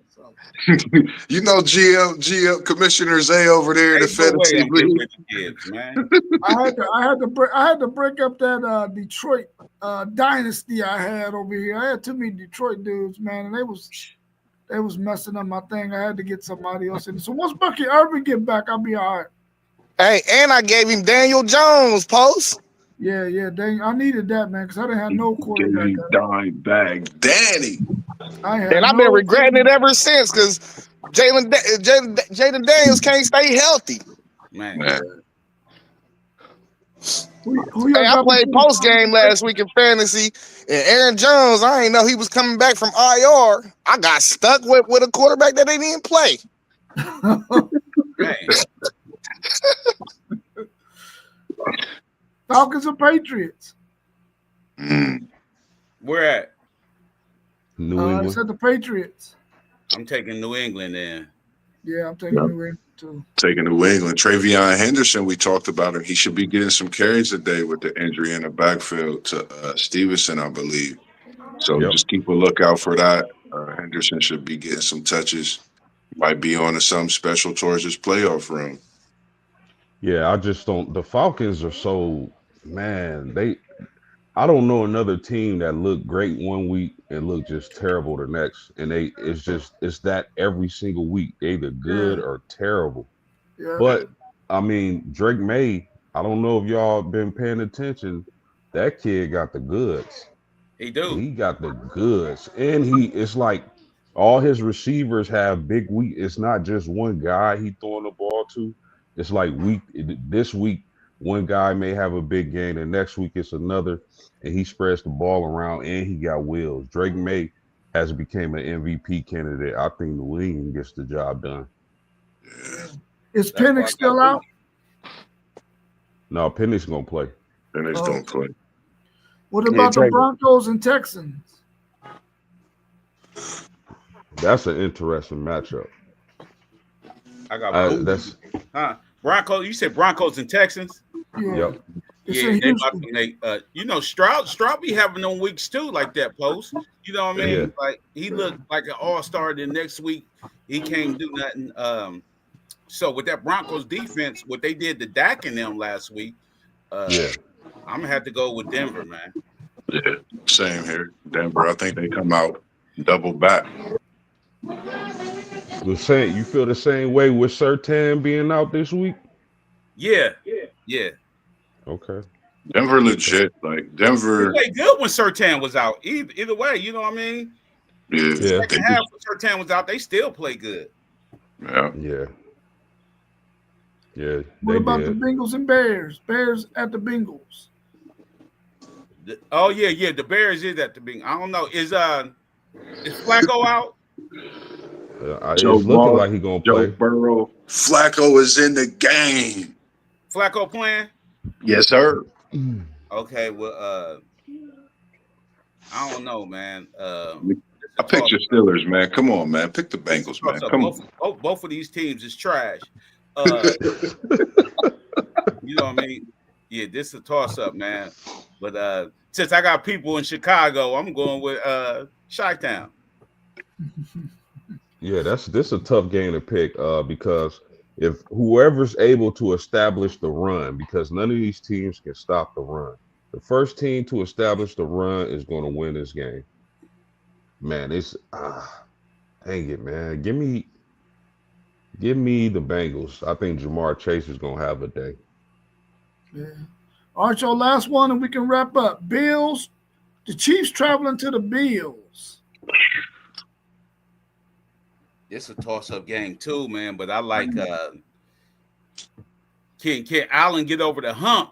Speaker 5: You know, GM Commissioner Zay over there in the
Speaker 4: Ain't no way
Speaker 5: fantasy
Speaker 4: I'm getting
Speaker 5: league.
Speaker 4: rid of Gibbs, man.
Speaker 1: I had to break up that Detroit dynasty I had over here. I had too many Detroit dudes, man, and they was messing up my thing. I had to get somebody else in. So once Bucky Irvin get back, I'll be all right.
Speaker 3: Hey, and I gave him Daniel Jones, Post.
Speaker 1: Yeah, dang, I needed that, man, because I didn't have no quarterback.
Speaker 5: Getting dime bag, Danny.
Speaker 3: And I've been regretting it ever since because Jaden Daniels can't stay healthy.
Speaker 4: Man.
Speaker 1: Who
Speaker 3: Hey, I played post game last week in fantasy, and Aaron Jones, I didn't know he was coming back from IR. I got stuck with a quarterback that they didn't play.
Speaker 4: Man.
Speaker 1: Falcons or Patriots?
Speaker 4: Where at?
Speaker 6: New
Speaker 1: I
Speaker 6: England.
Speaker 1: said the Patriots.
Speaker 4: I'm taking New England then.
Speaker 1: Yeah, I'm taking New England too.
Speaker 5: Taking New England. Travion Henderson, we talked about him. He should be getting some carries today with the injury in the backfield to Stevenson, I believe. So just keep a lookout for that. Henderson should be getting some touches. Might be on to something special towards his playoff run.
Speaker 6: Yeah, I just don't. The Falcons are so, man. I don't know another team that looked great one week and looked just terrible the next. And it's that every single week. They either good or terrible.
Speaker 1: Yeah.
Speaker 6: But I mean, Drake May, I don't know if y'all been paying attention. That kid got the goods.
Speaker 4: He do.
Speaker 6: He got the goods. And it's like all his receivers have big week. It's not just one guy he throwing the ball to. It's like this week, one guy may have a big game, and next week it's another, and he spreads the ball around, and he got wheels. Drake May has become an MVP candidate. I think New England gets the job done.
Speaker 1: Is Penix still out?
Speaker 6: No, Penix gonna play.
Speaker 5: Penix don't play.
Speaker 1: What about the Broncos and Texans?
Speaker 6: That's an interesting matchup.
Speaker 4: I got Broncos. You said Broncos and Texans.
Speaker 1: Yeah.
Speaker 6: Yep.
Speaker 4: Yeah, they about to make. You know, Stroud be having them weeks too, like that. Post. You know what I mean?
Speaker 6: Yeah.
Speaker 4: Like he looked like an all-star. The next week he can't do nothing. So with that Broncos defense, what they did to Dak and them last week, I'm gonna have to go with Denver, man.
Speaker 5: Yeah, same here. Denver, I think they come out double back.
Speaker 6: You feel the same way with Surtain being out this week?
Speaker 4: Yeah.
Speaker 6: Okay.
Speaker 5: Denver legit. Like Denver.
Speaker 4: He played good when Surtain was out. Either way, you know what I mean?
Speaker 5: Yeah.
Speaker 4: Second half when Surtain was out, they still play good.
Speaker 5: Yeah.
Speaker 1: What about the Bengals and Bears? Bears at the Bengals.
Speaker 4: The Bears is at the Bengals. I don't know. Is Flacco out?
Speaker 6: It's looking like he's gonna play.
Speaker 5: Joe Burrow. Flacco is in the game.
Speaker 4: Flacco playing?
Speaker 5: Yes, sir.
Speaker 4: Okay, well, I don't know, man.
Speaker 5: I picked your Steelers, man. Come on, man. Pick the Bengals, man. Come on.
Speaker 4: Both of these teams is trash. You know what I mean? Yeah, this is a toss-up, man. But since I got people in Chicago, I'm going with Chi-Town.
Speaker 6: Yeah, this a tough game to pick because if whoever's able to establish the run, because none of these teams can stop the run. The first team to establish the run is going to win this game. Man, it's dang it, man. Give me the Bengals. I think Jamar Chase is going to have a day.
Speaker 1: Yeah. All right, y'all, last one, and we can wrap up. Bills, the Chiefs traveling to the Bills.
Speaker 4: It's a toss-up game too, man. But I like can Allen get over the hump?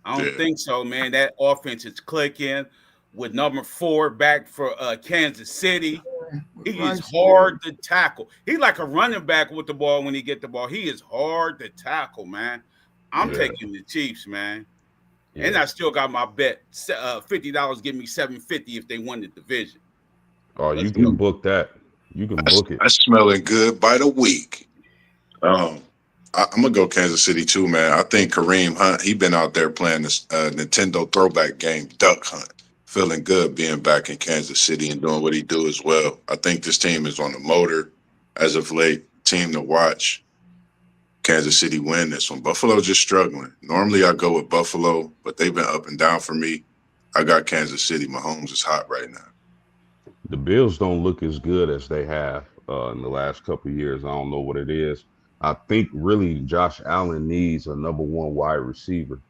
Speaker 4: I don't think so, man. That offense is clicking with number 4 back for Kansas City. He is hard to tackle. He's like a running back with the ball when he get the ball. He is hard to tackle, man. I'm taking the Chiefs, man. Yeah. And I still got my bet. $50 give me $750 if they win the division.
Speaker 6: Oh, you can book that. You can book it.
Speaker 5: That's smelling good by the week. I'm gonna go Kansas City too, man. I think Kareem Hunt, he been out there playing this Nintendo throwback game, Duck Hunt. Feeling good being back in Kansas City and doing what he do as well. I think this team is on the motor as of late. Team to watch. Kansas City win this one. Buffalo just struggling. Normally I go with Buffalo, but they've been up and down for me. I got Kansas City. Mahomes is hot right now.
Speaker 6: The Bills don't look as good as they have in the last couple of years. I don't know what it is. I think really Josh Allen needs a number one wide receiver.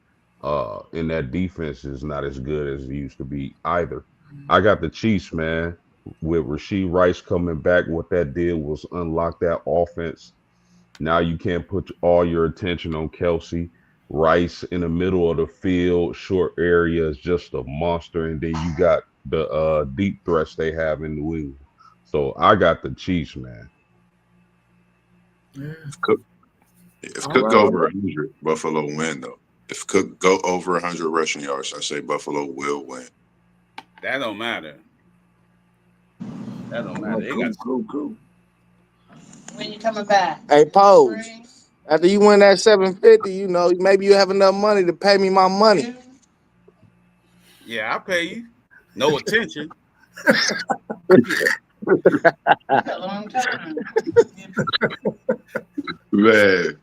Speaker 6: And that defense is not as good as it used to be either. I got the Chiefs, man, with Rashee Rice coming back. What that did was unlock that offense. Now you can't put all your attention on Kelsey. Rice in the middle of the field, short area is just a monster. And then you got the deep threats they have in New England. So I got the Chiefs, man.
Speaker 1: Yeah.
Speaker 5: If Cook go over 100, Buffalo win though. If Cook go over 100 rushing yards, I say Buffalo will win.
Speaker 4: That don't matter. That don't matter. They got
Speaker 1: Cool.
Speaker 7: When you coming back?
Speaker 3: Hey, Pose. After you win that $750, you know, maybe you have enough money to pay me my money.
Speaker 4: Yeah, I'll pay you. No attention.
Speaker 7: A long time.
Speaker 5: Man.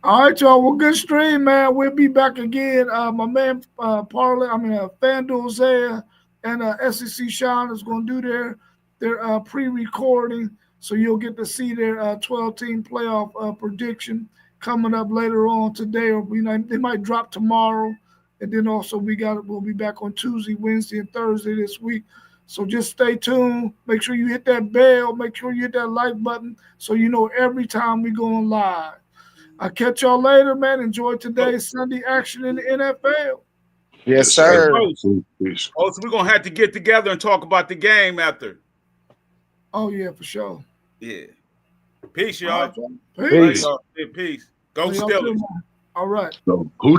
Speaker 1: All right, y'all. Well, good stream, man. We'll be back again. My man, FanDuel Zaya and SEC Sean is going to do their pre-recording, so you'll get to see their 12-team playoff prediction coming up later on today, or they might drop tomorrow. And then also we'll be back on Tuesday, Wednesday, and Thursday this week. So just stay tuned. Make sure you hit that bell. Make sure you hit that like button so you know every time we go on live. I'll catch y'all later, man. Enjoy today's Sunday action in the NFL.
Speaker 3: Yes, sir.
Speaker 5: Peace.
Speaker 4: Oh, so we're going to have to get together and talk about the game after.
Speaker 1: Oh, yeah, for sure.
Speaker 4: Yeah. Peace, y'all.
Speaker 1: Peace.
Speaker 4: Peace. Go
Speaker 1: Y'all
Speaker 4: Steelers.
Speaker 1: too, man. All right.
Speaker 5: So who